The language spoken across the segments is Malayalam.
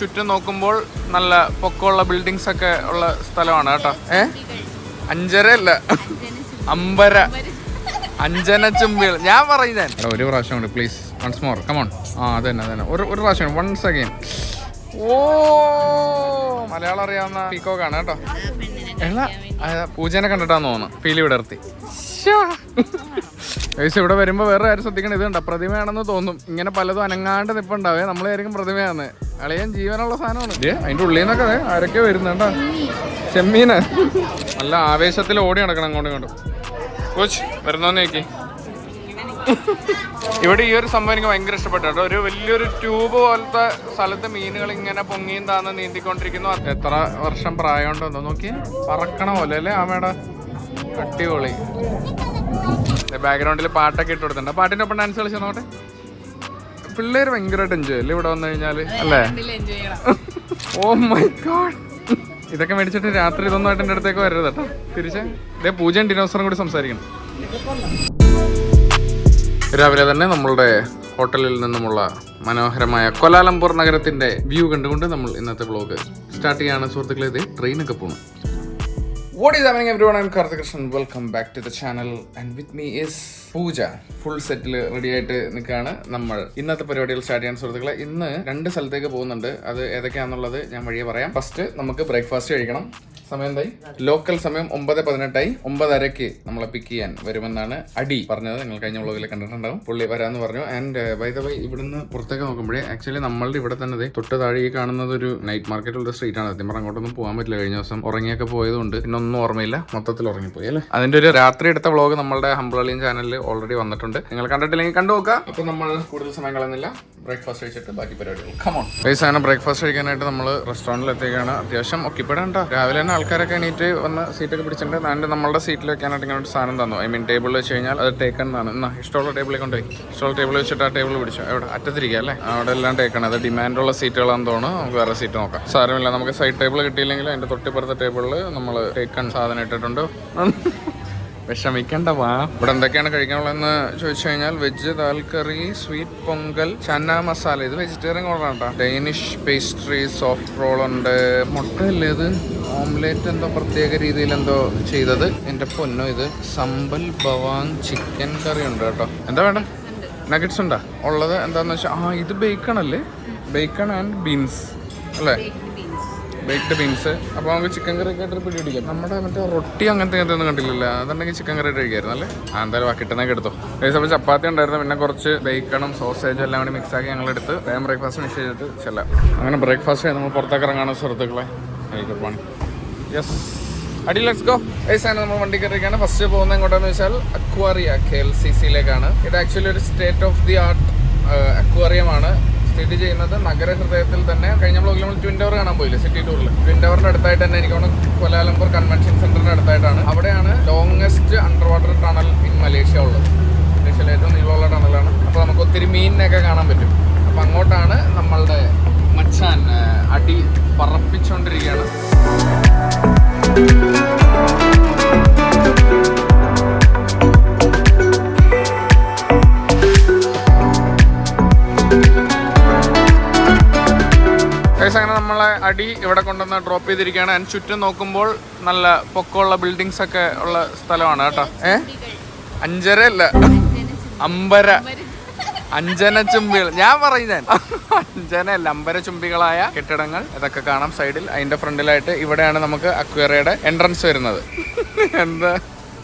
ചുറ്റും നോക്കുമ്പോൾ നല്ല പൊക്കമുള്ള ബിൽഡിങ്സ് ഒക്കെ ഉള്ള സ്ഥലമാണ് കേട്ടോ. 5.5 അല്ല 5.5 അഞ്ചനച്ചുമ്പികൾ. ഞാൻ പറയുന്നത് ഒരു പ്രാവശ്യം കൊണ്ട് പ്ലീസ്, വൺസ് മോർ, കമോൺ. അതന്നെ ഒരു പ്രാവശ്യം, വൺസ് അഗൈൻ. ഓ, മലയാളം അറിയാവുന്ന പീക്കോക്കാണ് കേട്ടോ. പൂജനെ കണ്ടിട്ടാന്ന് തോന്നുന്നു പീലി വിടർത്തി. ഇവിടെ വരുമ്പോ വേറെ കാര്യം ശ്രദ്ധിക്കണം, ഇത് കണ്ട പ്രതിമയാണെന്ന് തോന്നും. ഇങ്ങനെ പലതും അനങ്ങാണ്ട് നിപ്പുണ്ടാവേ, നമ്മളായിരിക്കും പ്രതിമയാന്ന്. അളിയൻ ജീവനുള്ള സാധനമാണ്. അതിന്റെ ഉള്ളിൽ നിന്നൊക്കെ ആരൊക്കെ വരുന്നുണ്ടോ? ചെമ്മീന് നല്ല ആവേശത്തിൽ ഓടി നടക്കണം അങ്ങോട്ടും ഇങ്ങോട്ടും. കോച്ച് വരുന്നോന്ന് നോക്കി. ഇവിടെ ഈ ഒരു സംഭവം എനിക്ക് ഭയങ്കര ഇഷ്ടപ്പെട്ടു കേട്ടോ. ഒരു വലിയൊരു ട്യൂബ് പോലത്തെ സ്ഥലത്ത് മീനുകൾ ഇങ്ങനെ പൊങ്ങിയും താന്ന് നീന്തിക്കൊണ്ടിരിക്കുന്നു. എത്ര വർഷം പ്രായമുണ്ടോ നോക്കി, പറക്കണ പോലെ അല്ലേ ആമയുടെ. അടിപൊളി. ബാക്ക്ഗ്രൗണ്ടിൽ പാട്ടൊക്കെ ഇട്ട് കൊടുത്തിട്ടുണ്ട്. പാട്ടിന്റെ ഒപ്പം ഡാൻസ് കളിച്ചു നോട്ടെ. പിള്ളേര് ഭയങ്കരമായിട്ട് എൻജോയ് അല്ലേ ഇവിടെ വന്നു കഴിഞ്ഞാല് അല്ലേ? Oh my god. ഇതൊക്കെ മേടിച്ചിട്ട് രാത്രി ഇതൊന്നുമായിട്ട് എൻ്റെ അടുത്തേക്ക് വരരുത് കേട്ടോ. തിരിച്ച് ഇതേ പൂജയും ഡിനോസറും കൂടി സംസാരിക്കണം. രാവിലെ തന്നെ നമ്മളുടെ ഹോട്ടലിൽ നിന്നുമുള്ള മനോഹരമായ കോലാലംപൂർ നഗരത്തിന്റെ വ്യൂ കണ്ടുകൊണ്ട് നമ്മൾ ഇന്നത്തെ വ്ലോഗ് സ്റ്റാർട്ട് ചെയ്യാണ് സുഹൃത്തുക്കളെ. ഇത് ട്രെയിനൊക്കെ പോകുന്നു. What is happening everyone? I'm Karthikrishan. Welcome back to the channel and with me is Pooja. Full സെറ്റിൽ റെഡി ആയിട്ട് നിൽക്കുകയാണ്. നമ്മൾ ഇന്നത്തെ പരിപാടികൾ സ്റ്റാർട്ട് ചെയ്യാൻ സുഹൃത്തുക്കളെ. ഇന്ന് 2 സ്ഥലത്തേക്ക് പോകുന്നുണ്ട്. അത് ഏതൊക്കെയാണെന്നുള്ളത് ഞാൻ വഴിയെ പറയാം. ഫസ്റ്റ് നമുക്ക് ബ്രേക്ക്ഫാസ്റ്റ് കഴിക്കണം. സമയം എന്തായി? ലോക്കൽ സമയം 9:18 9:30 നമ്മളെ പിക്ക് ചെയ്യാൻ വരുമെന്നാണ് അടി പറഞ്ഞത്. നിങ്ങൾ കഴിഞ്ഞ വ്ളോഗിൽ കണ്ടിട്ടുണ്ടാവും. പുള്ളി വരാമെന്ന് പറഞ്ഞു. ആൻഡ് ബൈ ദ വൈ ഇവിടുന്ന് പുറത്തേക്ക് നോക്കുമ്പോഴേ ആക്ച്വലി നമ്മളുടെ ഇവിടെ തന്നെ തൊട്ട് താഴെ കാണുന്നത് ഒരു നൈറ്റ് മാർക്കറ്റുള്ള സ്ട്രീറ്റ് ആണ്. സത്യം പറഞ്ഞാൽ അങ്ങോട്ടൊന്നും പോകാൻ പറ്റില്ല. കഴിഞ്ഞ ദിവസം ഉറങ്ങിയൊക്കെ പോയതുകൊണ്ട് പിന്നൊന്നും ഓർമ്മയില്ല, മൊത്തത്തിൽ ഉറങ്ങിപ്പോയി അല്ലേ. അതിന്റെ ഒരു രാത്രി എടുത്ത വ്ളോഗ് നമ്മളുടെ ഹംബ്ലളിയൻ ചാനലിൽ ഓൾറെഡി വന്നിട്ടുണ്ട്. നിങ്ങൾ കണ്ടിട്ടില്ലെങ്കിൽ കണ്ടു നോക്കുക. അപ്പൊ നമ്മൾ കൂടുതൽ സമയം കളയുന്നില്ല, ബ്രേക്ക്ഫാസ്റ്റ് കഴിച്ചിട്ട് ബാക്കി പരിപാടികൾ. Come on guys. അങ്ങനെ ബ്രേക്ക്ഫാസ്റ്റ് കഴിക്കാനായിട്ട് നമ്മൾ റെസ്റ്റോറന്റിൽ എത്തിയാണ്. അത്യാവശ്യം ഒക്കിപ്പെടാണ്ട. രാവിലെ തന്നെ ആൾക്കാരൊക്കെ എണീറ്റ് വന്ന് സീറ്റൊക്കെ പിടിച്ചിട്ടുണ്ട്. ആൻഡ് നമ്മളുടെ സീറ്റിൽ വെക്കാനായിട്ട് ഇങ്ങനെ ഒരു സാധനം തന്നു. ഐ മീൻ ടേബിളിൽ വെച്ച് കഴിഞ്ഞാൽ അത് ടേക്കൺ എന്നാണ്. എന്നാ ഇഷ്ടമുള്ള ടേബിളിൽ കൊണ്ടുപോയി ഇഷ്ടമുള്ള ടേബിൾ വെച്ചിട്ട് ആ ടേബിൾ പിടിച്ചു. അവിടെ അറ്റത്തിരിക്കുക അല്ലേ, അവിടെ എല്ലാം ടേക്കൺ. അത് ഡിമാൻഡുള്ള സീറ്റുകളാണെന്ന് തോന്നുന്നു. നമുക്ക് വേറെ സീറ്റ് നോക്കാം. സാരമില്ല, നമുക്ക് സൈഡ് ടേബിൾ കിട്ടിയില്ലെങ്കിൽ അതിന്റെ തൊട്ടിപ്പുറത്തെ ടേബിളിൽ നമ്മൾ ടേക്കൺ സാധനം ഇട്ടിട്ടുണ്ട്. വിഷമിക്കണ്ട വാ. ഇവിടെ എന്തൊക്കെയാണ് കഴിക്കാനുള്ളതെന്ന് ചോദിച്ചു കഴിഞ്ഞാൽ വെജ് ദാൽ കറി, സ്വീറ്റ് പൊങ്കൽ, ചന്ന മസാല. ഇത് വെജിറ്റേറിയൻ ഓർഡറാണ് കേട്ടോ. ഡൈനിഷ് പേസ്ട്രി, സോഫ്റ്റ് റോൾ ഉണ്ട്. മുട്ടയല്ലേ ഇത്? ഓംലേറ്റ് എന്തോ പ്രത്യേക രീതിയിൽ എന്തോ ചെയ്തത്. എന്റെ പൊന്നോ, ഇത് സമ്പൽ ബവാങ് ചിക്കൻ കറി ഉണ്ട് കേട്ടോ. എന്താ വേണ്ട? നഗറ്റ്സ് ഉണ്ടാ ഉള്ളത്? എന്താന്ന് വെച്ചാൽ ഇത് ബേക്കൺ അല്ലേ? ബേക്കൺ ആൻഡ് ബീൻസ് അല്ലേ? Baked beans. അപ്പോൾ നമുക്ക് ചിക്കൻ കറി ഒക്കെ ആയിട്ട് പിടിപിടിക്കാം. നമ്മുടെ മറ്റേ റൊട്ടി അങ്ങനത്തെ ഒന്നും കണ്ടില്ലല്ലോ. അതുണ്ടെങ്കിൽ ചിക്കൻ കറി ആയിട്ട് കഴിക്കായിരുന്നു അല്ലേ? എന്തായാലും കിട്ടുന്നതൊക്കെ എടുത്തോ. അപ്പോൾ ചപ്പാത്തി ഉണ്ടായിരുന്നു, പിന്നെ കുറച്ച് ബേക്കണും സോസേജും എല്ലാം കൂടി മിക്സ് ആക്കി ഞങ്ങളെടുത്ത് വേഗം ബ്രേക്ക്ഫാസ്റ്റ് മിക്സ് ചെയ്തിട്ട് ചെല്ലാം. അങ്ങനെ ബ്രേക്ക്ഫാസ്റ്റ് നമ്മൾ പുറത്തേക്ക് ഇറങ്ങാണ് സുഹൃത്തുക്കളെ. Good morning. യെസ് അടി, ലെറ്റ്സ് ഗോ. നമ്മൾ വണ്ടി കയറിയൊക്കെയാണ്. ഫസ്റ്റ് പോകുന്നത് എങ്ങോട്ടാന്ന് വെച്ചാൽ അക്വാറിയ KLCCയിലേക്കാണ്. ഇത് ആക്ച്വലി ഒരു സ്റ്റേറ്റ് ഓഫ് ദി ആർട്ട് അക്വാറിയമാണ്. സ്ഥിതി ചെയ്യുന്നത് നഗരഹൃദയത്തിൽ തന്നെ. കഴിഞ്ഞ വ്ളോഗിൽ നമ്മൾ ട്വിൻ ടവർ കാണാൻ പോയില്ലേ, സിറ്റി ടൂറിൽ. ട്വിൻ ടവറിന്റെ അടുത്തായിട്ട് തന്നെ എനിക്ക് തോന്നുന്നു കോലാലംപൂർ കൺവെൻഷൻ സെന്ററിന്റെ അടുത്തായിട്ടാണ്. അവിടെയാണ് longest under water tunnel in Malaysia ഉള്ളത്. മലേഷ്യയിലെ ഏറ്റവും നീളമുള്ള ടണലാണ്. അപ്പോൾ നമുക്ക് ഒത്തിരി മീനിനൊക്കെ കാണാൻ പറ്റും. അപ്പോൾ അങ്ങോട്ടാണ് നമ്മളുടെ മച്ചാൻ അടി പറപ്പിച്ചുകൊണ്ടിരിക്കുകയാണ്. അങ്ങനെ നമ്മളെ അടി ഇവിടെ കൊണ്ടുവന്ന് ഡ്രോപ്പ് ചെയ്തിരിക്കുകയാണ്. അതിന് ചുറ്റും നോക്കുമ്പോൾ നല്ല പൊക്കമുള്ള ബിൽഡിങ്സ് ഒക്കെ ഉള്ള സ്ഥലമാണ് കേട്ടോ. 5.5 അല്ല 5.5 അഞ്ചനച്ചുംബികൾ. ഞാൻ പറയുന്നത് 5 അല്ല 5 ചുംബികളായ കെട്ടിടങ്ങൾ ഇതൊക്കെ കാണാം സൈഡിൽ. അതിന്റെ ഫ്രണ്ടിലായിട്ട് ഇവിടെയാണ് നമുക്ക് അക്വേറിയയുടെ എൻട്രൻസ് വരുന്നത്. എന്താ.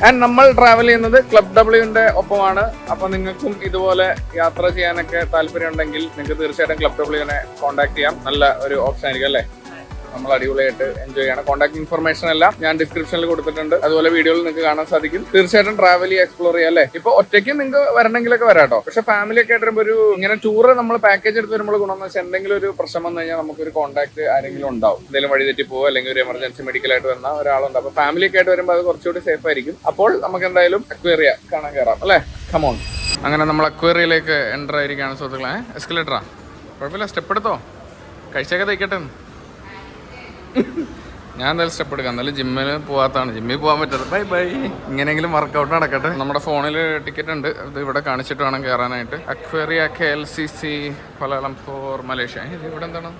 ആൻഡ് നമ്മൾ ട്രാവൽ ചെയ്യുന്നത് ക്ലബ് ഡബ്ല്യുവിന്റെ ഒപ്പമാണ്. അപ്പൊ നിങ്ങൾക്കും ഇതുപോലെ യാത്ര ചെയ്യാനൊക്കെ താല്പര്യം ഉണ്ടെങ്കിൽ നിങ്ങൾക്ക് തീർച്ചയായിട്ടും ക്ലബ് ഡബ്ല്യുവിനെ കോൺടാക്ട് ചെയ്യാം. നല്ല ഒരു ഓപ്ഷൻ ആയിരിക്കും അല്ലേ? നമ്മൾ അടിപൊളിയായിട്ട് എൻജോയ് ചെയ്യണം. കോൺടാക്ട് ഇൻഫർമേഷൻ എല്ലാം ഞാൻ ഡിസ്ക്രിപ്ഷനിൽ കൊടുത്തിട്ടുണ്ട്. അതുപോലെ വീഡിയോയിൽ നിങ്ങൾക്ക് കാണാൻ സാധിക്കും. തീർച്ചയായിട്ടും ട്രാവൽ ചെയ്യുക, എക്സ്പ്ലോർ ചെയ്യുക അല്ലേ? ഇപ്പൊ ഒറ്റയ്ക്ക് നിങ്ങൾക്ക് വരണമെങ്കിലൊക്കെ വരാട്ടോ. പക്ഷെ ഫാമിലി ഒക്കെ ആയിട്ട് വരുമ്പോൾ ഒരു ഇങ്ങനെ ടൂറ് നമ്മൾ പാക്കേജ് എടുത്ത് വരുമ്പോൾ ഗുണമെന്ന് വെച്ചാൽ എന്തെങ്കിലും ഒരു പ്രശ്നം വന്നു കഴിഞ്ഞാൽ നമുക്കൊരു കോൺടാക്ട് ആരെങ്കിലും ഉണ്ടാവും. എന്തെങ്കിലും വഴി തെറ്റി പോകുക അല്ലെങ്കിൽ ഒരു എമർജൻസി മെഡിക്കലായിട്ട് വന്ന ഒരാളുണ്ട്. അപ്പൊ ഫാമിലി ഒക്കെ ആയിട്ട് വരുമ്പോൾ അത് കുറച്ചുകൂടി സേഫ് ആയിരിക്കും. അപ്പോൾ നമുക്ക് എന്തായാലും അക്വേറിയ കാണാൻ കയറാം അല്ലേ? കമോൺ. അങ്ങനെ നമ്മൾ അക്വേറിയയിലേക്ക് എൻ്റർ ആയിരിക്കുകയാണ് സുഹൃത്തുക്കളെ. എസ്കലേറ്ററാ? കുഴപ്പമില്ല, സ്റ്റെപ്പ് എടുത്തോ, കഴിച്ചൊക്കെ തയ്ക്കട്ടെ. ഞാൻ എന്തായാലും സ്റ്റെപ്പ് എടുക്കാം. എന്തായാലും ജിമ്മിൽ പോകാത്തതാണ്, ജിമ്മിൽ പോകാൻ പറ്റരുത്. Bye bye. ഇങ്ങനെയെങ്കിലും വർക്കൗട്ട് നടക്കട്ടെ. നമ്മുടെ ഫോണിൽ ടിക്കറ്റ് ഉണ്ട്, ഇത് ഇവിടെ കാണിച്ചിട്ട് വേണം കയറാനായിട്ട്. Aquaria KLCC Kuala Lumpur Malaysia. ഇത് ഇവിടെ എന്താണ്?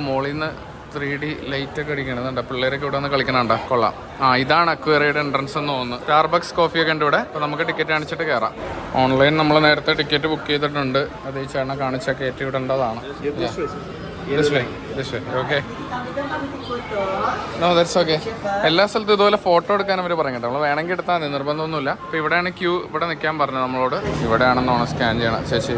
മോളിൽ നിന്ന് 3D ലൈറ്റ് ഒക്കെ അടിക്കണതുണ്ട്. പിള്ളേരൊക്കെ ഇവിടെ വന്ന് കളിക്കണണ്ട. കൊള്ളാം. ഇതാണ് അക്വേറിയുടെ എൻട്രൻസ് എന്ന് തോന്നുന്നു. സ്റ്റാർബക്സ് കോഫിയൊക്കെ ഉണ്ട് ഇവിടെ. അപ്പോൾ നമുക്ക് ടിക്കറ്റ് കാണിച്ചിട്ട് കയറാം. ഓൺലൈൻ നമ്മൾ നേരത്തെ ടിക്കറ്റ് ബുക്ക് ചെയ്തിട്ടുണ്ട്. അത് ഈ ചേട്ടനെ കാണിച്ചാൽ കയറ്റി വിടേണ്ടതാണ്. ഓക്കെ, എല്ലാ സ്ഥലത്തും ഇതുപോലെ ഫോട്ടോ എടുക്കാൻ അവർ പറയും കേട്ടോ. നമ്മൾ വേണമെങ്കിൽ എടുത്താൽ മതി, നിർബന്ധമൊന്നുമില്ല. അപ്പോൾ ഇവിടെയാണ് ക്യൂ. ഇവിടെ നിൽക്കാൻ പറഞ്ഞത് നമ്മളോട്. ഇവിടെയാണെന്നാണ് സ്കാൻ ചെയ്യണം. ചേച്ചി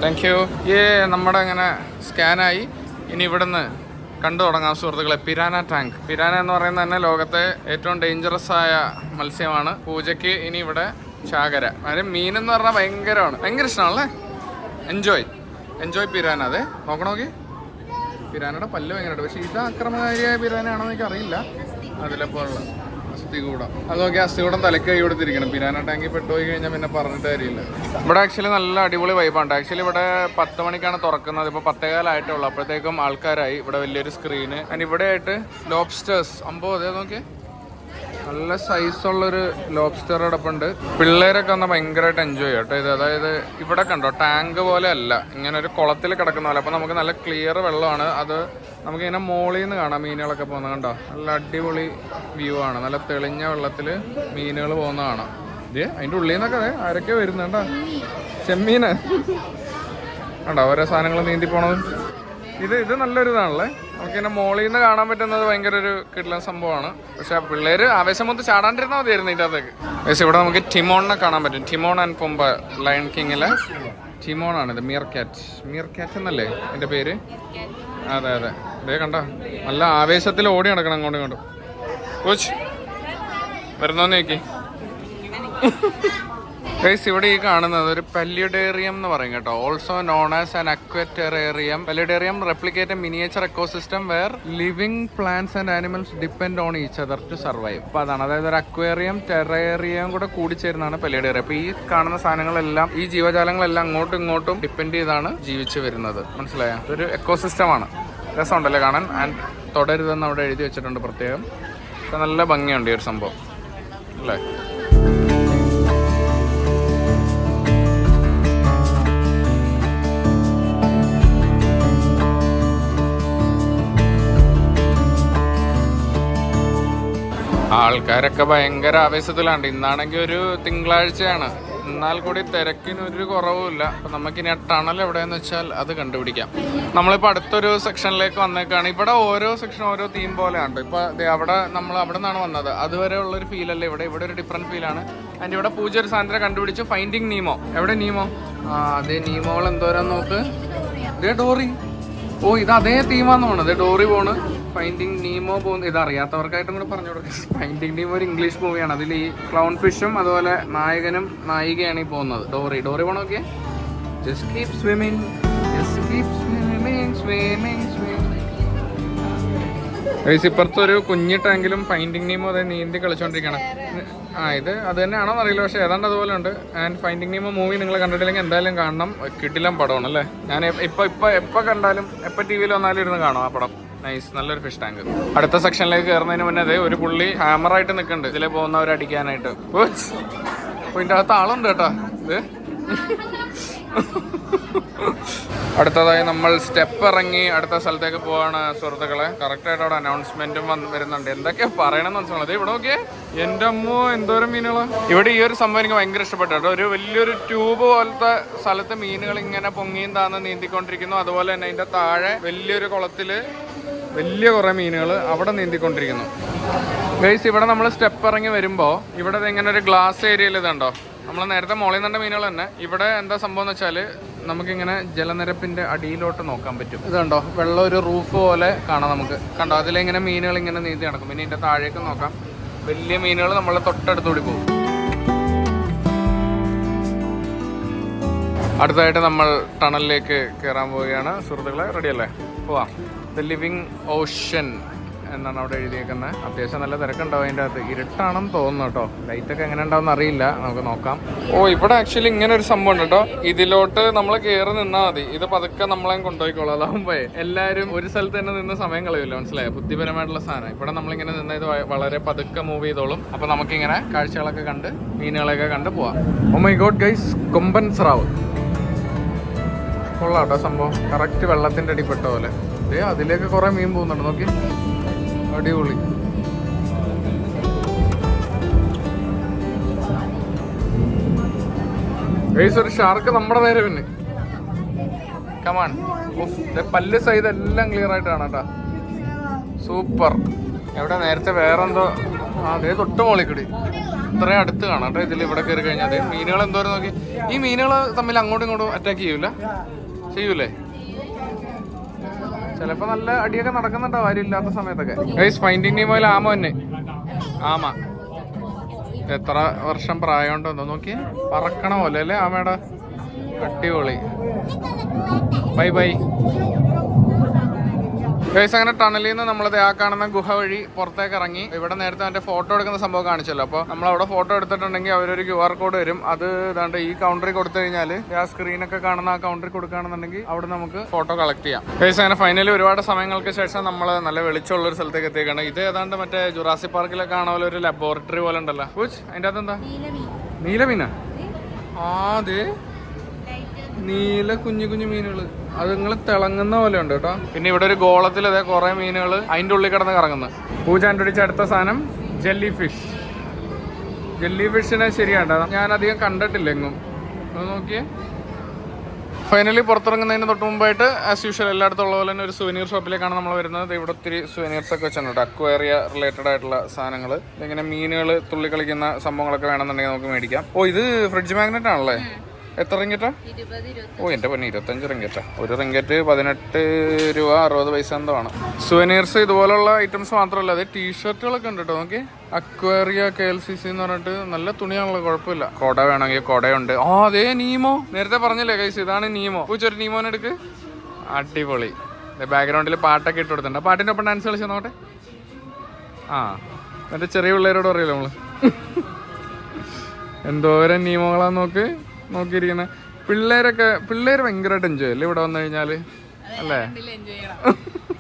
താങ്ക് യു. നമ്മുടെ അങ്ങനെ സ്കാനായി. ഇനി ഇവിടുന്ന് കണ്ടു തുടങ്ങാം സുഹൃത്തുക്കളെ. Piranha tank. പിരാന എന്ന് പറയുന്നത് തന്നെ ലോകത്തെ ഏറ്റവും ഡേഞ്ചറസ് ആയ മത്സ്യമാണ്. പൂജയ്ക്ക് ഇനി ഇവിടെ ചാകര. അതായത് മീനെന്ന് പറഞ്ഞാൽ ഭയങ്കര ഇഷ്ടമാണല്ലേ. Enjoy piranha. അതെ, നോക്കണോക്കി. പിരാനയുടെ പല്ല് ഭയങ്കരമായിട്ട്. പക്ഷേ ഇത് അക്രമകാരിയായ പിരാനയാണെന്ന് എനിക്ക് അറിയില്ല. അതിലെപ്പോലുള്ള അസ്ഥികൂടം. അത് നോക്കി, അസ്ഥികൂടം തലക്ക് കൈ കൊടുത്തിരിക്കണം. പിരാന ടാങ്കിൽ പെട്ടുപോയി കഴിഞ്ഞാൽ പിന്നെ പറഞ്ഞിട്ട് കാര്യമില്ല. ഇവിടെ ആക്ച്വലി നല്ല അടിപൊളി വൈബാണ്. ആക്ച്വലി ഇവിടെ 10 മണിക്കാണ് തുറക്കുന്നത്. ഇപ്പോൾ 10:15 ആയിട്ടുള്ളൂ. അപ്പോഴത്തേക്കും ആൾക്കാരായി. ഇവിടെ വലിയൊരു സ്ക്രീന്. ആൻഡ് ഇവിടെ ആയിട്ട് ലോബ്സ്റ്റേഴ്സ്. അതേ നോക്കി, നല്ല സൈസുള്ളൊരു ലോബ്സ്റ്റർ കിടപ്പുണ്ട്. പിള്ളേരൊക്കെ വന്നാൽ ഭയങ്കരമായിട്ട് എൻജോയ് ചെയ്യും കേട്ടോ ഇത്. അതായത് ഇവിടെ കണ്ടോ, ടാങ്ക് പോലെ അല്ല, ഇങ്ങനെ ഒരു കുളത്തിൽ കിടക്കുന്ന പോലെ. അപ്പോൾ നമുക്ക് നല്ല ക്ലിയർ വെള്ളമാണ്. അത് നമുക്കിങ്ങനെ മോളിൽ നിന്ന് കാണാം മീനുകളൊക്കെ പോകുന്നത്. കണ്ടോ, നല്ല അടിപൊളി വ്യൂ ആണ്. നല്ല തെളിഞ്ഞ വെള്ളത്തിൽ മീനുകൾ പോകുന്ന കാണാം. അതിൻ്റെ ഉള്ളിൽ നിന്നൊക്കെ ആരൊക്കെ വരുന്നുണ്ടോ. ചെമ്മീന് കണ്ടോ, ഓരോ സാധനങ്ങൾ നീന്തി പോണത്. ഇത് നല്ലൊരു ഇതാണല്ലേ. നമുക്കിങ്ങനെ മോളിൽ നിന്ന് കാണാൻ പറ്റുന്നത് ഭയങ്കര ഒരു കിടിലൻ സംഭവമാണ്. പക്ഷെ പിള്ളേര് ആവേശം മൊത്തം ചാടാണ്ടിരുന്നാൽ മതിയായിരുന്നു ഇതിൻ്റെ അകത്തേക്ക്. പക്ഷേ ഇവിടെ നമുക്ക് ടിമോണിനെ കാണാൻ പറ്റും. ടിമോൺ ആൻഡ് പുംബ, ലയൺ കിങ്ങിലെ ടിമോണാണിത്. മിയർ ക്യാറ്റ് എന്നല്ലേ എൻ്റെ പേര്? അതെ. ഇതേ കണ്ടോ, നല്ല ആവേശത്തിൽ ഓടി നടക്കണം അങ്ങോട്ടും ഇങ്ങോട്ടും. കോച്ച് വരുന്നോന്ന് നോക്കി. ഗൈസ്, ഇവിടെ ഈ കാണുന്നത് ഒരു പെല്ലിഡേറിയം എന്ന് പറയും കേട്ടോ. Also known as an aquaterrarium. Paludarium replicate miniature ecosystem where living plants and animals depend on each other to survive. അപ്പോൾ അതാണ്, അതായത് ഒരു അക്വേറിയം ടെറേറിയം കൂടെ കൂടിച്ചേരുന്നതാണ് പെല്ലിഡേറിയം. അപ്പോൾ ഈ കാണുന്ന സാധനങ്ങളെല്ലാം, ഈ ജീവജാലങ്ങളെല്ലാം അങ്ങോട്ടും ഇങ്ങോട്ടും ഡിപ്പെൻഡ് ചെയ്താണ് ജീവിച്ചു വരുന്നത്. മനസ്സിലായോ? ഇതൊരു എക്കോസിസ്റ്റമാണ്. രസമുണ്ടല്ലേ കാണാൻ. ആൻഡ് തുടരുതെന്ന് അവിടെ എഴുതി വെച്ചിട്ടുണ്ട് പ്രത്യേകം. പക്ഷെ നല്ല ഭംഗിയുണ്ട് ഈ ഒരു സംഭവം അല്ലേ. ആൾക്കാരൊക്കെ ഭയങ്കര ആവേശത്തിലാണ്. ഇന്നാണെങ്കിൽ ഒരു തിങ്കളാഴ്ചയാണ്, എന്നാൽ കൂടി തിരക്കിനൊരു കുറവുമില്ല. അപ്പം നമുക്കിനി ആ ടണൽ എവിടെയെന്ന് വെച്ചാൽ അത് കണ്ടുപിടിക്കാം. നമ്മളിപ്പോൾ അടുത്തൊരു സെക്ഷനിലേക്ക് വന്നേക്കാണ്. ഇവിടെ ഓരോ സെക്ഷൻ ഓരോ തീം പോലെയാണ്. ഇപ്പോൾ നമ്മൾ അവിടെ നിന്നാണ് വന്നത്. അതുവരെ ഉള്ളൊരു ഫീലല്ലേ ഇവിടെ ഒരു ഡിഫറെൻറ്റ് ഫീലാണ്. ആൻഡ് ഇവിടെ പൂജ ഒരു സാധനത്തെ കണ്ടുപിടിച്ചു. ഫൈൻഡിങ് നീമോ. എവിടെ നീമോ? അതേ നീമോൾ എന്തോരം നോക്ക്. ഇതേ ഡോറി. ഇത് അതേ തീമാന്ന് പോണത്. ഡോറി പോണ്. ഫൈൻഡിങ് നീമോ പോകുന്നത്. ഇത് അറിയാത്തവർക്കായിട്ടും കൂടെ പറഞ്ഞു കൊടുക്കുക. ഫൈൻഡിങ് നീമോ ഒരു ഇംഗ്ലീഷ് മൂവിയാണ്. അതിൽ ഈ ക്ലൗൺ ഫിഷും അതുപോലെ നായകനും നായികയാണ് ഈ പോകുന്നത്. ഡോറി പോണോക്കെ. ജസ്റ്റ് കീപ് സ്വിമ്മിങ്, ഇപ്പുറത്തൊരു കുഞ്ഞി ടാങ്കിലും ഫൈൻഡിങ് നീമോ അതെ നീന്തി കളിച്ചോണ്ടിരിക്കണം. ഇത് അത് തന്നെയാണോ അറിയില്ല, പക്ഷെ ഏതാണ്ട് അതുപോലെ ഉണ്ട്. ആൻഡ് ഫൈൻഡിങ് നീമോ മൂവി നിങ്ങൾ കണ്ടിട്ടില്ലെങ്കിൽ എന്തായാലും കാണണം. കിടിലം പടമാണ് അല്ലേ. ഞാൻ എപ്പോൾ കണ്ടാലും എപ്പോൾ ടി വിയിൽ വന്നാലും ഇരുന്ന് കാണും ആ പടം. നൈസ്, നല്ലൊരു ഫിഷ് ടാങ്ക്. അടുത്ത സെക്ഷനിലേക്ക് കയറുന്നതിന് മുന്നേ അതെ ഒരു പുള്ളി ഹാമറായിട്ട് നിൽക്കുന്നുണ്ട് ഇതിലെ പോകുന്നവർ അടിക്കാനായിട്ട്. ഇതിൻ്റെ അകത്ത് ആളുണ്ട് കേട്ടോ. ഇത് അടുത്തതായി നമ്മൾ സ്റ്റെപ്പ് ഇറങ്ങി അടുത്ത സ്ഥലത്തേക്ക് പോവാണ് സുഹൃത്തുക്കളെ. കറക്റ്റായിട്ട് അവിടെ അനൗൺസ്മെന്റും വരുന്നുണ്ട്. എന്തൊക്കെയാ പറയണമെന്ന് മനസ്സിലായത്. ഇവിടെ നോക്കിയേ, എൻ്റെ അമ്മോ എന്തോരം മീനുകളാണ് ഇവിടെ. ഈ ഒരു സംഭവം എനിക്ക് ഭയങ്കര ഇഷ്ടപ്പെട്ടു കേട്ടോ. ഒരു വലിയൊരു ട്യൂബ് പോലത്തെ സ്ഥലത്ത് മീനുകൾ ഇങ്ങനെ പൊങ്ങിയും താന്ന് നീന്തിക്കൊണ്ടിരിക്കുന്നു. അതുപോലെ തന്നെ അതിൻ്റെ താഴെ വലിയൊരു കുളത്തില് വലിയ കുറേ മീനുകൾ അവിടെ നീന്തിക്കൊണ്ടിരിക്കുന്നു. ഗൈസ്, ഇവിടെ നമ്മൾ സ്റ്റെപ്പ് ഇറങ്ങി വരുമ്പോൾ ഇവിടെ ഇങ്ങനെ ഒരു ഗ്ലാസ് ഏരിയയിൽ ഇതുണ്ടോ. നമ്മൾ നേരത്തെ മോളിൽ നിന്നുണ്ട മീനുകൾ തന്നെ. ഇവിടെ എന്താ സംഭവം എന്ന് വെച്ചാൽ നമുക്കിങ്ങനെ ജലനിരപ്പിൻ്റെ അടിയിലോട്ട് നോക്കാൻ പറ്റും. ഇതുണ്ടോ, വെള്ളം ഒരു റൂഫ് പോലെ കാണാം നമുക്ക്. കണ്ടോ, അതിലിങ്ങനെ മീനുകൾ ഇങ്ങനെ നീന്തി നടക്കും. പിന്നെ ഇതിൻ്റെ താഴേക്ക് നോക്കാം, വലിയ മീനുകൾ നമ്മളെ തൊട്ടടുത്തുകൂടി പോകും. അടുത്തായിട്ട് നമ്മൾ ടണലിലേക്ക് കയറാൻ പോവുകയാണ് സുഹൃത്തുക്കളെ. റെഡിയല്ലേ? പോവാം. ദ ലിവിങ് ഓഷ്യൻ എന്നാണ് അവിടെ എഴുതിയേക്കുന്നത്. അത്യാവശ്യം നല്ല തിരക്കുണ്ടാവും അതിൻ്റെ അകത്ത്. ഇരുട്ടാണെന്ന് തോന്നുന്നു കേട്ടോ. ലൈറ്റൊക്കെ എങ്ങനെ ഉണ്ടാവും അറിയില്ല, നമുക്ക് നോക്കാം. ഓ, ഇവിടെ ആക്ച്വലി ഇങ്ങനെ ഒരു സംഭവം ഉണ്ട് കേട്ടോ. ഇതിലോട്ട് നമ്മൾ കയറി നിന്നാൽ മതി. ഇത് പതുക്കെ നമ്മളെ കൊണ്ടുപോയിക്കോളാം. അതാകുമ്പോ എല്ലാവരും ഒരു സ്ഥലത്ത് തന്നെ നിന്ന് സമയം കളയില്ല, മനസ്സിലായോ? ബുദ്ധിപരമായിട്ടുള്ള സാധനം. ഇവിടെ നമ്മളിങ്ങനെ നിന്ന് ഇത് വളരെ പതുക്കെ മൂവ് ചെയ്തോളും. അപ്പൊ നമുക്കിങ്ങനെ കാഴ്ചകളൊക്കെ കണ്ട് മീനുകളെയൊക്കെ കണ്ട് പോവാം. ഓ മൈ ഗോഡ് ഗൈസ്, കൊമ്പൻ സ്രാവ് കൊള്ളാട്ടോ സംഭവം. കറക്റ്റ് വെള്ളത്തിന്റെ അടിപ്പെട്ട പോലെ. അതിലേക്ക് കുറെ മീൻ പോകുന്നുണ്ട്, നോക്കി. അടിപൊളി. ഗൈസ്, ഒരു ഷാർക്ക് നമ്മുടെ നേരെ പിന്നെ. കമാൺ. പല്ല് സൈഡ് എല്ലാം ക്ലിയർ ആയിട്ട് കാണാം കേട്ടാ. സൂപ്പർ. എവിടെ നേരത്തെ വേറെന്തോ അതേ തൊട്ട് മോളിക്കടി ഇത്രയും അടുത്ത് കാണാം കേട്ടോ. ഇതിൽ ഇവിടെ കയറി കഴിഞ്ഞാൽ അതെ മീനുകൾ എന്തോരം നോക്കി. ഈ മീനുകൾ തമ്മിൽ അങ്ങോട്ടും ഇങ്ങോട്ടും അറ്റാക്ക് ചെയ്യൂലേ? ചിലപ്പോ നല്ല അടിയൊക്കെ നടക്കുന്നുണ്ടോ ആരുമില്ലാത്ത സമയത്തൊക്കെ. ഗൈസ്, ഫൈൻഡിങ് നീമോയിൽ ആമ തന്നെ. ആമ എത്ര വർഷം പ്രായമുണ്ടോ എന്തോ നോക്കി. പറക്കണ പോലെ അല്ലേ ആമയുടെ. അടിപൊളി. Bye bye guys. അങ്ങനെ ടണലിൽ നിന്ന് നമ്മളത് ആ കാണുന്ന ഗുഹ വഴി പുറത്തേക്ക് ഇറങ്ങി. ഇവിടെ നേരത്തെ അതിന്റെ ഫോട്ടോ എടുക്കുന്ന സംഭവം കാണിച്ചല്ലോ. അപ്പോൾ നമ്മൾ അവിടെ ഫോട്ടോ എടുത്തിട്ടുണ്ടെങ്കിൽ അവരൊരു QR കോഡ് വരും. അത് ഇതാണ്ട് ഈ കൗണ്ടറിൽ കൊടുത്തു കഴിഞ്ഞാൽ ആ സ്ക്രീനൊക്കെ കാണുന്ന ആ കൗണ്ടറിൽ കൊടുക്കുകയാണെന്നുണ്ടെങ്കിൽ അവിടെ നമുക്ക് ഫോട്ടോ കളക്ട് ചെയ്യാം. ഗൈസ്, അങ്ങനെ ഫൈനലി ഒരുപാട് സമയങ്ങൾക്ക് ശേഷം നമ്മൾ നല്ല വെളിച്ചമുള്ള ഒരു സ്ഥലത്തേക്ക് എത്തിയേക്കാണ്. ഇത് ഏതാണ്ട് മറ്റേ ജുറാസിക് പാർക്കിലൊക്കെ കാണുന്ന പോലെ ഒരു ലബോറട്ടറി പോലെ ഉണ്ടല്ലോ. അതിന്റെ അകത്ത് എന്താ? നീലമീനാ? അതെ, നീല കുഞ്ഞു കുഞ്ഞു മീനുകള്. അത് നിങ്ങൾ തിളങ്ങുന്ന പോലെ ഉണ്ട് കേട്ടോ. പിന്നെ ഇവിടെ ഒരു ഗോളത്തിൽ അതേ കുറെ മീനുകൾ അതിൻ്റെ ഉള്ളിൽ കിടന്ന് കറങ്ങുന്നു. പൂജ കണ്ടുപിടിച്ച അടുത്ത സാധനം ജെല്ലി ഫിഷ്. ജെല്ലി ഫിഷിനെ ശരിയാട്ടോ ഞാൻ അധികം കണ്ടിട്ടില്ല എങ്ങും. അത് നോക്കിയേ. ഫൈനലി പുറത്തിറങ്ങുന്നതിന് തൊട്ട് മുമ്പായിട്ട് ആസ് യൂഷ്വൽ എല്ലായിടത്തും ഉള്ള പോലെ തന്നെ ഒരു സുവനീർ ഷോപ്പിലേക്കാണ് നമ്മൾ വരുന്നത്. ഇവിടെ ഒത്തിരി സുവനീർസ് ഒക്കെ വെച്ചിട്ടുണ്ട്. അക്വേറിയ റിലേറ്റഡ് ആയിട്ടുള്ള സാധനങ്ങൾ. ഇങ്ങനെ മീനുകൾ തുള്ളി കളിക്കുന്ന സംഭവങ്ങളൊക്കെ വേണമെന്നുണ്ടെങ്കിൽ നമുക്ക് മേടിക്കാം. ഓ, ഇത് ഫ്രിഡ്ജ് മാഗ്നറ്റ് ആണല്ലേ? എത്ര റിങ്കറ്റാ? ഓ എൻ്റെ പൊന്നെ, 25 റിങ്കറ്റാ. ഒരു റിങ്കറ്റ് 18 രൂപ 60 പൈസ എന്തോ ആണ്. സുവനീർസ് ഇതുപോലുള്ള ഐറ്റംസ് മാത്രമല്ല, അത് ടീഷർട്ടുകളൊക്കെ ഉണ്ട് കേട്ടോ. നോക്കി, അക്വേറിയ KLCC എന്ന് പറഞ്ഞിട്ട് നല്ല തുണിയാണല്ലോ, കുഴപ്പമില്ല. കൊട വേണമെങ്കിൽ കൊടയുണ്ട്. അതേ നീമോ, നേരത്തെ പറഞ്ഞില്ലേ കൈസ്, ഇതാണ് നീമോ. പൂച്ചൊരു നീമോനെ എടുക്ക്. അടിപൊളി. ബാക്ക്ഗ്രൗണ്ടിൽ പാട്ടൊക്കെ ഇട്ട് കൊടുത്തിട്ടുണ്ട്. ആ പാട്ടിൻ്റെ ഒപ്പം ഡാൻസ് കളിച്ചാൽ നോട്ടെ. മറ്റേ ചെറിയ പിള്ളേരോട് പറയില്ല നമ്മള്. എന്തോരം നീമോകളാന്ന് നോക്കിയിരിക്കുന്നത്. പിള്ളേര് ഭയങ്കരമായിട്ട് എൻജോയ് അല്ലേ ഇവിടെ വന്നു കഴിഞ്ഞാല്, അല്ലേ?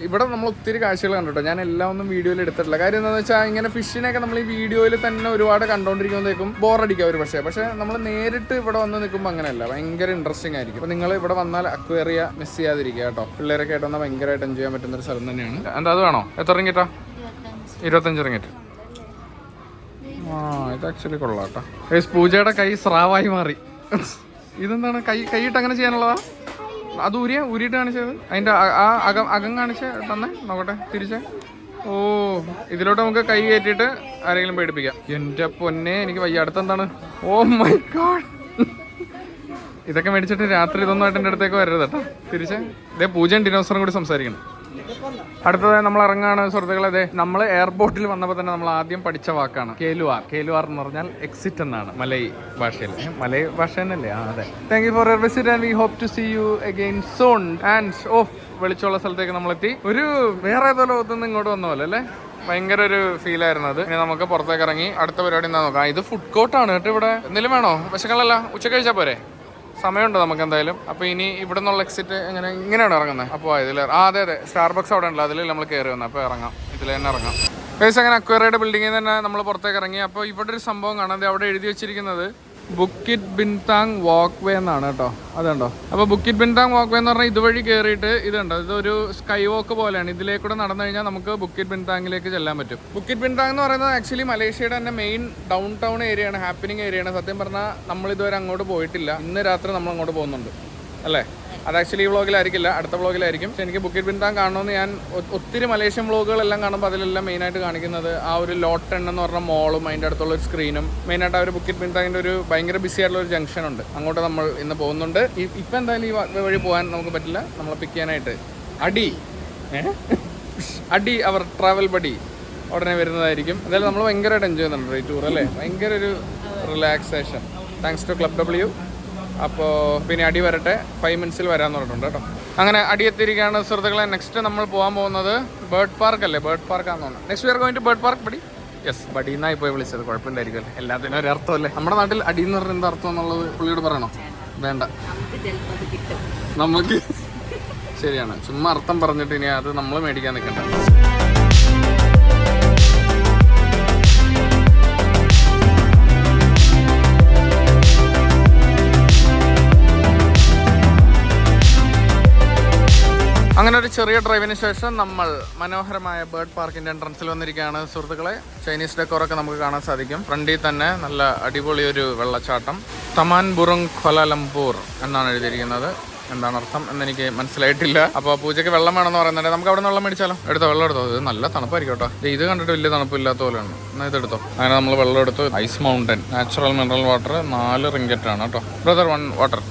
ഇവിടെ നമ്മൾ ഒത്തിരി കാഴ്ചകൾ കണ്ടിട്ടോ. ഞാൻ എല്ലാം ഒന്നും വീഡിയോയിൽ എടുത്തിട്ടില്ല. കാര്യം എന്താണെന്ന് വെച്ചാൽ ഇങ്ങനെ ഫിഷിനെയൊക്കെ നമ്മൾ ഈ വീഡിയോയിൽ തന്നെ ഒരുപാട് കണ്ടുകൊണ്ടിരിക്കുമ്പോഴേക്കും ബോറടിക്കുക ഒരു പക്ഷേ നമ്മൾ നേരിട്ട് ഇവിടെ വന്ന് നിൽക്കുമ്പോൾ അങ്ങനെയല്ല, ഭയങ്കര ഇൻട്രസ്റ്റിംഗ് ആയിരിക്കും. അപ്പോൾ നിങ്ങൾ ഇവിടെ വന്നാൽ അക്വേറിയ മിസ് ചെയ്യാതിരിക്കുക കേട്ടോ. പിള്ളേരൊക്കെ ആയിട്ട് വന്നാൽ ഭയങ്കരമായിട്ട് എൻജോയ് ചെയ്യാൻ പറ്റുന്ന ഒരു സ്ഥലം തന്നെയാണ്. എന്താ അത് വേണോ? എത്ര റിങ്കറ്റാ? 25 റിങ്കറ്റ്. ഇത് ആക്ച്വലി കൊള്ളാം കേട്ടോ. പൂജയുടെ കൈ സ്രാവായി മാറി. ഇതെന്താണ്? കൈയിട്ട് അങ്ങനെ ചെയ്യാനുള്ളതാ? അത് ഊരിയിട്ട് കാണിച്ചത്? അതിന്റെ ആ അകം കാണിച്ച് തന്നെ നോക്കട്ടെ തിരിച്ച്. ഓ, ഇതിലോട്ട് നമുക്ക് കൈ കയറ്റിയിട്ട് ആരെങ്കിലും പേടിപ്പിക്കാം. എന്റെ പൊന്നെ, എനിക്ക് വയ്യ. അടുത്തെന്താണ്? ഓ മൈ ഗോഡ്, ഇതൊക്കെ മേടിച്ചിട്ട് രാത്രി ഇതൊന്നും ആയിട്ട് എൻ്റെ അടുത്തേക്ക് വരരുത് കേട്ടോ. തിരിച്ച് ഇതേ പൂജയും ഡിനോസറും കൂടി സംസാരിക്കണം. അടുത്തതായി നമ്മൾ ഇറങ്ങാണ് സുഹൃത്തുക്കളെ. അതെ, നമ്മൾ എയർപോർട്ടിൽ വന്നപ്പോൾ തന്നെ നമ്മൾ ആദ്യം പഠിച്ച വാക്കാണ് കേലുവാർ എന്ന് പറഞ്ഞാൽ എക്സിറ്റ് എന്നാണ് മലൈ ഭാഷയിൽ. മലൈ ഭാഷ തന്നെയല്ലേ? അതെ. Thank you for your visit and we hope to see you again soon. And വെളിച്ചമുള്ള സ്ഥലത്തേക്ക് നമ്മളെത്തി. ഒരു വേറെ ഏതോ ലോകത്തുനിന്ന് ഇങ്ങോട്ട് വന്ന പോലെ അല്ലേ? ഭയങ്കര ഒരു ഫീലായിരുന്നു അത്. ഇനി നമുക്ക് പുറത്തേക്ക് ഇറങ്ങി അടുത്ത പരിപാടി എന്താ നോക്കാം. ഇത് ഫുഡ് കോർട്ടാണ് കേട്ടോ. ഇവിടെ എന്തെങ്കിലും വേണോ? വിശക്കലല്ല, ഉച്ചക്ക് കഴിച്ചാൽ പോരെ? സമയമുണ്ട് നമുക്ക് എന്തായാലും. അപ്പോൾ ഇനി ഇവിടെ നിന്നുള്ള എക്സിറ്റ് ഇങ്ങനെയാണ് ഇറങ്ങുന്നത്. അപ്പോൾ ഇതിൽ അതെ സ്റ്റാർബക്സ് അവിടെ ഉണ്ടല്ലോ, അതിൽ നമ്മൾ കയറി വന്നത്. അപ്പോൾ ഇറങ്ങാം, ഇതിൽ തന്നെ ഇറങ്ങാം. ഏകദേശം അങ്ങനെ അക്വേറിയയുടെ ബിൽഡിങ്ങിൽ തന്നെ നമ്മൾ പുറത്തേക്ക് ഇറങ്ങി. അപ്പോൾ ഇവിടെ ഒരു സംഭവം കാണാതെ അവിടെ എഴുതി വെച്ചിരിക്കുന്നത് ബുക്കിറ്റ് ബിൻതാങ് വാക്ക് വേ എന്നാണ് കേട്ടോ. അതുണ്ടോ? അപ്പോൾ ബുക്കിറ്റ് ബിൻതാങ് വാക്ക് വേ എന്ന് പറഞ്ഞാൽ ഇതുവഴി കയറിയിട്ട് ഇതുണ്ടോ, ഇതൊരു സ്കൈ വോക്ക് പോലെയാണ്. ഇതിലേക്കൂടെ നടന്നു കഴിഞ്ഞാൽ നമുക്ക് ബുക്കിറ്റ് ബിൻതാങ്ങിലേക്ക് ചെല്ലാൻ പറ്റും. ബുക്കിറ്റ് ബിൻതാങ് എന്ന് പറയുന്നത് ആക്ച്വലി മലേഷ്യയുടെ തന്നെ മെയിൻ ഡൗൺ ടൗൺ ഏരിയയാണ്, ഹാപ്പനിങ് ഏരിയയാണ്. സത്യം പറഞ്ഞാൽ നമ്മളിതുവരെ അങ്ങോട്ട് പോയിട്ടില്ല. ഇന്ന് രാത്രി നമ്മൾ അങ്ങോട്ട് പോകുന്നുണ്ട് അല്ലേ? അത് ആക്ച്വലി ഈ വ്ളോഗിലായിരിക്കില്ല, അടുത്ത വ്ളോഗിലായിരിക്കും. പക്ഷെ എനിക്ക് ബുക്കിറ്റ് ബിൻതാങ് കാണണമെന്ന് ഞാൻ ഒത്തിരി മലേഷ്യൻ വ്ളോഗുകളെല്ലാം കാണുമ്പോൾ അതിലെല്ലാം മെയിനായിട്ട് കാണിക്കുന്നത് ആ ഒരു ലോട്ട് എന്ന് പറഞ്ഞ മോളും അതിൻ്റെ അടുത്തുള്ള ഒരു സ്ക്രീനും. മെയിനായിട്ട് ആ ഒരു ബുക്കിറ്റ് ബിൻതാങ്ങിൻ്റെ ഒരു ഭയങ്കര ബിസി ആയിട്ടുള്ള ഒരു ജംഗ്ഷൻ ഉണ്ട്. അങ്ങോട്ട് നമ്മൾ ഇന്ന് പോകുന്നുണ്ട്. ഇപ്പം എന്തായാലും ഈ വഴി പോകാൻ നമുക്ക് പറ്റില്ല. നമ്മളെ പിക്ക് ചെയ്യാനായിട്ട് അടി അവർ ട്രാവൽ ബഡി ഉടനെ വരുന്നതായിരിക്കും. എന്തായാലും നമ്മൾ ഭയങ്കരമായിട്ട് എൻജോയ് ചെയ്യുന്നുണ്ട് ഈ ടൂർ അല്ലേ? ഭയങ്കര ഒരു relaxation. Thanks to club W. അപ്പോൾ പിന്നെ അടി വരട്ടെ, 5 മിനിറ്റ്സിൽ വരാമെന്ന് പറഞ്ഞിട്ടുണ്ട് കേട്ടോ. അങ്ങനെ അടിയെത്തിയിരിക്കുകയാണ് സുഹൃത്തുക്കളെ. നെക്സ്റ്റ് നമ്മൾ പോകാൻ പോകുന്നത് ബേർഡ് പാർക്ക് അല്ലേ? ബേർഡ് പാർക്കാന്ന് തോന്നുന്നു. Next we are going to bird park. Buddy yes, ബഡീന്നായി പോയി വിളിച്ചത്. കുഴപ്പമില്ലായിരിക്കും, എല്ലാത്തിനും ഒരു അർത്ഥമല്ലേ? നമ്മുടെ നാട്ടിൽ അടി എന്ന് പറഞ്ഞ എന്താ അർത്ഥം എന്നുള്ളത് പുള്ളിയോട് പറയണോ? വേണ്ട, നമുക്ക് ശരിയാണ്. ചുമ്മാ അർത്ഥം പറഞ്ഞിട്ട് ഇനി അത് നമ്മൾ മേടിക്കാൻ നിൽക്കണ്ട. അങ്ങനെ ഒരു ചെറിയ ഡ്രൈവിന് ശേഷം നമ്മൾ മനോഹരമായ ബേർഡ് പാർക്കിന്റെ എൻട്രൻസിൽ വന്നിരിക്കുകയാണ് സുഹൃത്തുക്കളെ. ചൈനീസ് ഡെക്കോറൊക്കെ നമുക്ക് കാണാൻ സാധിക്കും. ഫ്രണ്ടിൽ തന്നെ നല്ല അടിപൊളി ഒരു വെള്ളച്ചാട്ടം. തമാൻ ബുറുങ് ക്വാലാലംപൂർ എന്നാണ് എഴുതിയിരിക്കുന്നത്. എന്താണ് അർത്ഥം എന്നെനിക്ക് മനസ്സിലായിട്ടില്ല. അപ്പോൾ പൂജയ്ക്ക് വെള്ളം വേണമെന്ന് പറയുന്നുണ്ട്. നമുക്ക് അവിടെ നിന്ന് വെള്ളം മേടിച്ചാലോ? എടുത്തോ, വെള്ളം എടുത്തോ. ഇത് നല്ല തണുപ്പായിരിക്കും കേട്ടോ. ഇത് കണ്ടിട്ട് വലിയ തണുപ്പില്ലാത്ത പോലെയാണ്. എന്നാൽ ഇതെടുത്തോ. അങ്ങനെ നമ്മൾ വെള്ളം എടുത്തു. Ice mountain natural mineral water 4 റിങ്കറ്റാണ് കേട്ടോ. Brother 1 water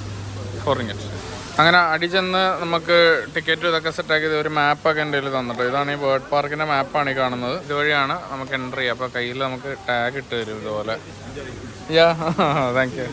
4 ringgit. അങ്ങനെ അടി ചെന്ന് നമുക്ക് ടിക്കറ്റും ഇതൊക്കെ സെറ്റാക്കി ഒരു മാപ്പൊക്കെ എൻ്റെ കയ്യിൽ തന്നിട്ട്. ഇതാണ് ഈ ബേർഡ് പാർക്കിൻ്റെ മാപ്പാണ് ഈ കാണുന്നത്. ഇതുവഴിയാണ് നമുക്ക് എൻട്രി ചെയ്യുക. അപ്പോൾ കയ്യിൽ നമുക്ക് ടാഗ് ഇട്ട് തരും ഇതുപോലെ. Yeah, thank you.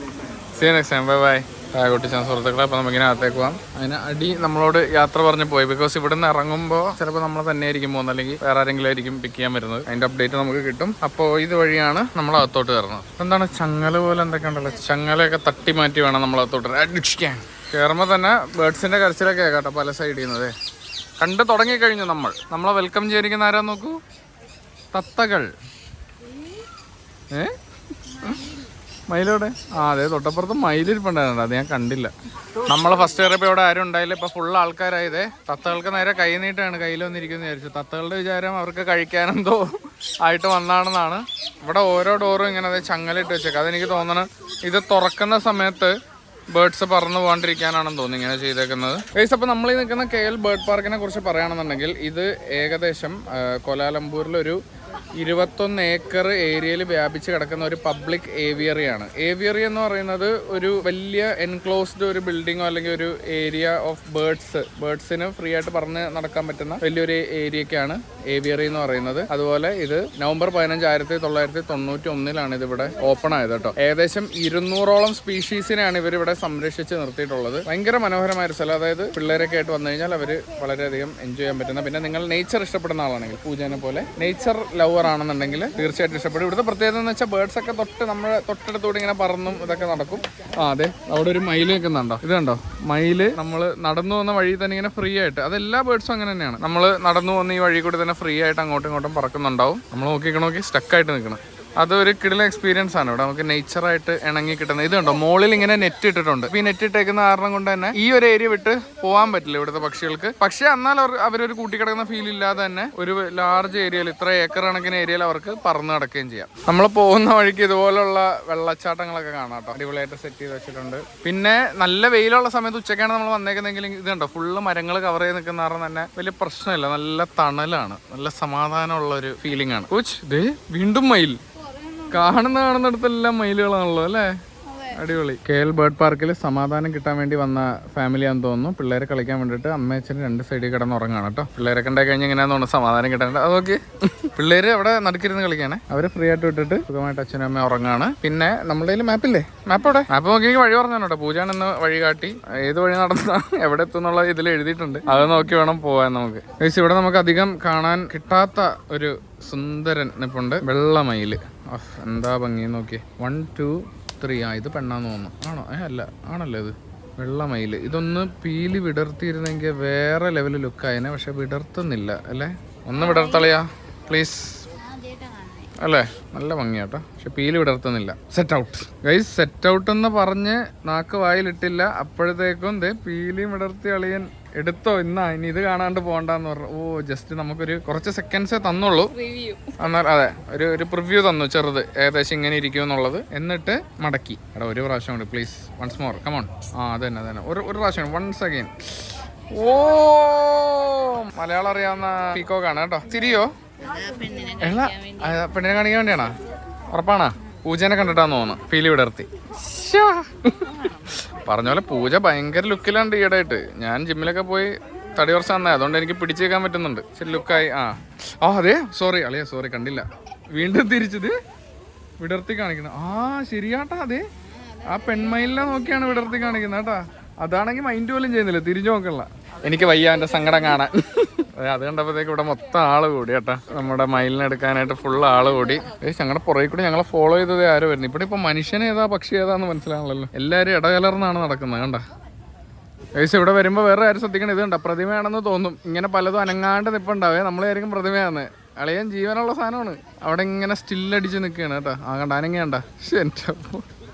See you next time. Bye bye. Tag ഒട്ടിച്ചാൽ സുഹൃത്തുക്കളെ. അപ്പോൾ നമുക്കിങ്ങനെ അകത്തേക്ക് പോകാം. അതിന് അടി നമ്മളോട് യാത്ര പറഞ്ഞ് പോയി. ബിക്കോസ് ഇവിടെ നിന്ന് ഇറങ്ങുമ്പോൾ ചിലപ്പോൾ നമ്മൾ തന്നെ ആയിരിക്കും പോകുന്നത്, അല്ലെങ്കിൽ വേറെ ആരെങ്കിലും ആയിരിക്കും പിക്ക് ചെയ്യാൻ വരുന്നത്. അതിൻ്റെ അപ്ഡേറ്റ് നമുക്ക് കിട്ടും. അപ്പോൾ ഇതുവഴിയാണ് നമ്മൾ അകത്തോട്ട് കയറുന്നത്. എന്താണ് ചങ്ങല പോലെ എന്തൊക്കെ ഉണ്ടല്ലോ? ചങ്ങലയൊക്കെ തട്ടി മാറ്റി വേണം നമ്മൾ അകത്തോട്ട് അടിക്കാൻ. കയറുമ്പോൾ തന്നെ ബേർഡ്സിൻ്റെ കരച്ചിലൊക്കെ കേട്ടോ പല സൈഡിൽ നിന്നത്. കണ്ട് തുടങ്ങിക്കഴിഞ്ഞു നമ്മളെ വെൽക്കം ചെയ്തിരിക്കുന്ന ആരാ നോക്കൂ? തത്തകൾ. മയിലോടെ? അതെ, തൊട്ടപ്പുറത്ത് മയിലിരിപ്പുണ്ടായിരുന്നു. അത് ഞാൻ കണ്ടില്ല. നമ്മൾ ഫസ്റ്റ് കയറിയപ്പോൾ ഇവിടെ ആരും ഉണ്ടായില്ല. ഇപ്പോൾ ഫുൾ ആൾക്കാരായതേ. തത്തകൾക്ക് നേരെ കൈ നീട്ടാണ്. കയ്യിൽ വന്നിരിക്കുന്നു വിചാരിച്ചു. തത്തകളുടെ വിചാരം അവർക്ക് കഴിക്കാനെന്തോ ആയിട്ട് വന്നാണെന്നാണ്. ഇവിടെ ഓരോ ഡോറും ഇങ്ങനെ അതെ ചങ്ങലിട്ട് വെച്ചേക്കാം. അതെനിക്ക് തോന്നണം ഇത് തുറക്കുന്ന സമയത്ത് ബേർഡ്സ് പറന്നു പോകാണ്ടിരിക്കാനാണെന്ന് തോന്നുന്നു ഇങ്ങനെ ചെയ്തേക്കുന്നത്. ഗൈസ്, അപ്പോൾ നമ്മൾ ഈ നിൽക്കുന്ന KL ബേർഡ് പാർക്കിനെ കുറിച്ച് പറയുകയാണെന്നുണ്ടെങ്കിൽ ഇത് ഏകദേശം കോലാലംപൂരിലൊരു 21 ഏക്കർ ഏരിയയിൽ വ്യാപിച്ച് കിടക്കുന്ന ഒരു പബ്ലിക് ഏവിയറിയാണ്. ഏവിയറി എന്ന് പറയുന്നത് ഒരു വലിയ എൻക്ലോസ്ഡ് ഒരു ബിൽഡിങ്ങോ അല്ലെങ്കിൽ ഒരു ഏരിയ ഓഫ് ബേർഡ്സിന് ഫ്രീ ആയിട്ട് പറന്ന് നടക്കാൻ പറ്റുന്ന വലിയൊരു ഏരിയക്കാണ് ഏവിയറി എന്ന് പറയുന്നത്. അതുപോലെ ഇത് നവംബർ 15, 1991 ഇതിവിടെ ഓപ്പൺ ആയത് കേട്ടോ. ഏകദേശം 200ഓളം സ്പീഷീസിനെയാണ് ഇവരിവിടെ സംരക്ഷിച്ച് നിർത്തിയിട്ടുള്ളത്. ഭയങ്കര മനോഹരമായ ഒരു സ്ഥലം. അതായത് പിള്ളേരൊക്കെ ആയിട്ട് വന്നു കഴിഞ്ഞാൽ അവർ വളരെയധികം എൻജോയ് ചെയ്യാൻ പറ്റുന്ന, പിന്നെ നിങ്ങൾ നേച്ചർ ഇഷ്ടപ്പെടുന്ന ആളാണെങ്കിൽ, പൂജനെ പോലെ നേച്ചർ ലവർ ആണെന്നുണ്ടെങ്കിൽ തീർച്ചയായിട്ടും ഇഷ്ടപ്പെടും. ഇവിടുത്തെ പ്രത്യേകത എന്ന് വെച്ചാൽ ബേർഡ്സ് ഒക്കെ നമ്മുടെ തൊട്ടടുത്തൂടെ ഇങ്ങനെ പറന്നും ഇതൊക്കെ നടക്കും. അതെ, അവിടെ ഒരു മയിൽ നിൽക്കുന്നുണ്ടോ? ഇത് കണ്ടോ മയില്? നമ്മൾ നടന്നു പോകുന്ന വഴി തന്നെ ഇങ്ങനെ ഫ്രീ ആയിട്ട്, അതെല്ലാ ബേർഡ്സും അങ്ങനെ തന്നെയാണ്. നമ്മൾ നടന്നു പോകുന്ന ഈ വഴി കൂടി തന്നെ ഫ്രീ ആയിട്ട് അങ്ങോട്ടും ഇങ്ങോട്ടും പറക്കുന്നുണ്ടാവും. നമ്മൾ നോക്കി സ്റ്റക്കായിട്ട് നിൽക്കണം. അതൊരു കിടിലൻ എക്സ്പീരിയൻസ് ആണ്. ഇവിടെ നമുക്ക് നേച്ചറായിട്ട് ഇണങ്ങി കിട്ടുന്നത്. ഇത് കണ്ടോ, മോളിൽ ഇങ്ങനെ നെറ്റ് ഇട്ടിട്ടുണ്ട്. ഈ നെറ്റ് ഇട്ടേക്കുന്ന കാരണം കൊണ്ട് തന്നെ ഈ ഒരു ഏരിയ വിട്ട് പോകാൻ പറ്റില്ല ഇവിടുത്തെ പക്ഷികൾക്ക്. പക്ഷേ എന്നാൽ അവരൊരു കൂട്ടിക്കിടക്കുന്ന ഫീൽ ഇല്ലാതെ തന്നെ ഒരു ലാർജ് ഏരിയയിൽ, ഇത്ര ഏക്കർ കണക്കിന് ഏരിയയിൽ അവർക്ക് പറന്ന് കിടക്കുകയും ചെയ്യാം. നമ്മൾ പോകുന്ന വഴിക്ക് ഇതുപോലുള്ള വെള്ളച്ചാട്ടങ്ങളൊക്കെ കാണാം കേട്ടോ. അടിപൊളിയായിട്ട് സെറ്റ് ചെയ്ത് വെച്ചിട്ടുണ്ട്. പിന്നെ നല്ല വെയിലുള്ള സമയത്ത് ഉച്ചയ്ക്കാണ് നമ്മൾ വന്നേക്കുന്നെങ്കിൽ ഇത് കണ്ടോ, ഫുള്ള് മരങ്ങൾ കവർ ചെയ്ത് നിൽക്കുന്ന കാരണം തന്നെ വലിയ പ്രശ്നമില്ല. നല്ല തണലാണ്, നല്ല സമാധാനമുള്ള ഒരു ഫീലിംഗ് ആണ്. വീണ്ടും മയിൽ. കാണുന്നിടത്തെല്ലാം മയിലുകളാണല്ലോ അല്ലേ? അടിപൊളി. KL ബേർഡ് പാർക്കിൽ സമാധാനം കിട്ടാൻ വേണ്ടി വന്ന ഫാമിലിയാന്ന് തോന്നുന്നു. പിള്ളേരെ കളിക്കാൻ വേണ്ടിയിട്ട് അമ്മയച്ഛന് 2 സൈഡിൽ കിടന്ന് ഉറങ്ങാണ് കേട്ടോ. പിള്ളേരൊക്കെ ഉണ്ടായി കഴിഞ്ഞാൽ എങ്ങനെയാന്ന് തോന്നുന്നു സമാധാനം കിട്ടാൻ. അതൊക്കെ പിള്ളേര് അവിടെ നടുക്കിരുന്ന് കളിക്കാണ്. അവരെ ഫ്രീ ആയിട്ട് വിട്ടിട്ട് സുഖമായിട്ട് അച്ഛനും അമ്മ ഉറങ്ങാണ്. പിന്നെ നമ്മുടെ കയ്യിൽ മാപ്പില്ലേ? മാപ്പ് അവിടെ മാപ്പ് നോക്കി വഴി പറഞ്ഞാണ് കേട്ടോ. പൂജാണെന്ന് വഴി കാട്ടി ഏത് വഴി നടന്ന എവിടെ എത്തുന്നുള്ള ഇതിൽ എഴുതിയിട്ടുണ്ട്. അത് നോക്കി വേണം പോവാൻ നമുക്ക്. ഇവിടെ നമുക്ക് അധികം കാണാൻ കിട്ടാത്ത ഒരു സുന്ദരൻ നിപ്പുണ്ട്. വെള്ളമയില്. എന്താ ഭംഗി നോക്കി. 1 2 3. ഇത് പെണ്ണാന്ന് തോന്നുന്നു. ആണോ? അല്ല, ആണല്ലോ ഇത് വെള്ളമയിൽ. ഇതൊന്ന് പീലി വിടർത്തിയിരുന്നെങ്കിൽ വേറെ ലെവൽ ലുക്കായനെ. പക്ഷെ വിടർത്തുന്നില്ല അല്ലേ? ഒന്ന് വിടർത്തളിയാ പ്ലീസ്. അല്ലേ? നല്ല ഭംഗിയാട്ടോ. പക്ഷെ പീലി വിടർത്തുന്നില്ല. Set out guys. Set out എന്ന് പറഞ്ഞ് നാക്ക് വായിലിട്ടില്ല. അപ്പോഴത്തേക്കും പീലിയും വിടർത്തി അളിയൻ എടുത്തോ ഇനി ഇത് കാണാണ്ട് പോകണ്ടെന്ന് പറഞ്ഞു. ജസ്റ്റ് നമുക്കൊരു കുറച്ച് സെക്കൻഡ്സേ തന്നുള്ളൂ. എന്നാൽ അതെ, ഒരു പ്രിവ്യൂ തന്നു ചെറുത്, ഏകദേശം ഇങ്ങനെ ഇരിക്കും എന്നുള്ളത്. എന്നിട്ട് മടക്കി. എടാ ഒരു പ്രാവശ്യം കൂടി പ്ലീസ്, വൺസ് മോർ, കമോൺ. അത് തന്നെ ഒരു പ്രാവശ്യം, വൺസ് അഗൈൻ. മലയാളം അറിയാവുന്ന പീക്കോക്കാണ് കേട്ടോ. തിരിയോ? പെണ്ണിനെ കാണിക്കാൻ വേണ്ടിയാണോ? ഉറപ്പാണോ? പൂജനെ കണ്ടിട്ടാന്ന് തോന്നുന്നു പീലി വിടർത്തി. പറഞ്ഞ പോലെ പൂജ ഭയങ്കര ലുക്കിലാണ് ഈയിടെയായിട്ട്. ഞാൻ ജിമ്മിലൊക്കെ പോയി തടി കുറച്ച് നന്നായി, അതുകൊണ്ട് എനിക്ക് പിടിച്ചേക്കാൻ പറ്റുന്നുണ്ട്. ശരി ലുക്കായി. അതെ, സോറി അളിയ, സോറി കണ്ടില്ല. വീണ്ടും തിരിച്ചത് വിടർത്തി കാണിക്കണം. ശരിയാട്ടാ. അതെ, ആ പെൺമയിലിനെ നോക്കിയാണ് വിടർത്തി കാണിക്കുന്നത് കേട്ടാ. അതാണെങ്കിൽ മൈൻഡ് പോലും ചെയ്യുന്നില്ല, തിരിഞ്ഞു നോക്കണില്ല. എനിക്ക് വയ്യ എൻ്റെ സങ്കടം കാണാൻ. അത് കണ്ടപ്പോഴത്തേക്ക് ഇവിടെ മൊത്തം ആള് കൂടി കേട്ടാ. നമ്മുടെ മയിലിനെടുക്കാനായിട്ട് ഫുള്ള് ആള് കൂടി. ഞങ്ങളുടെ പുറകെ കൂടി ഞങ്ങളെ ഫോളോ ചെയ്തത് ആരോ വരുന്നു. ഇവിടെ ഇപ്പൊ മനുഷ്യൻ ഏതാ പക്ഷി ഏതാന്ന് മനസ്സിലാണല്ലോ. എല്ലാവരും ഇടകലർന്നാണ് നടക്കുന്നത് കണ്ട. ഏകദേശം ഇവിടെ വരുമ്പോൾ വേറെ ആരും ശ്രദ്ധിക്കണം. ഇത് കണ്ട പ്രതിമയാണെന്ന് തോന്നും. ഇങ്ങനെ പലതും അനങ്ങാണ്ട് നിൽപ്പുണ്ടാവേ. നമ്മളായിരിക്കും പ്രതിമയാന്ന്. അളിയൻ ജീവനുള്ള സാധനമാണ്. അവിടെ ഇങ്ങനെ സ്റ്റില്ലടിച്ച് നിൽക്കുകയാണ് കേട്ടോ. ആ കണ്ട അനങ്ങണ്ട. എൻ്റെ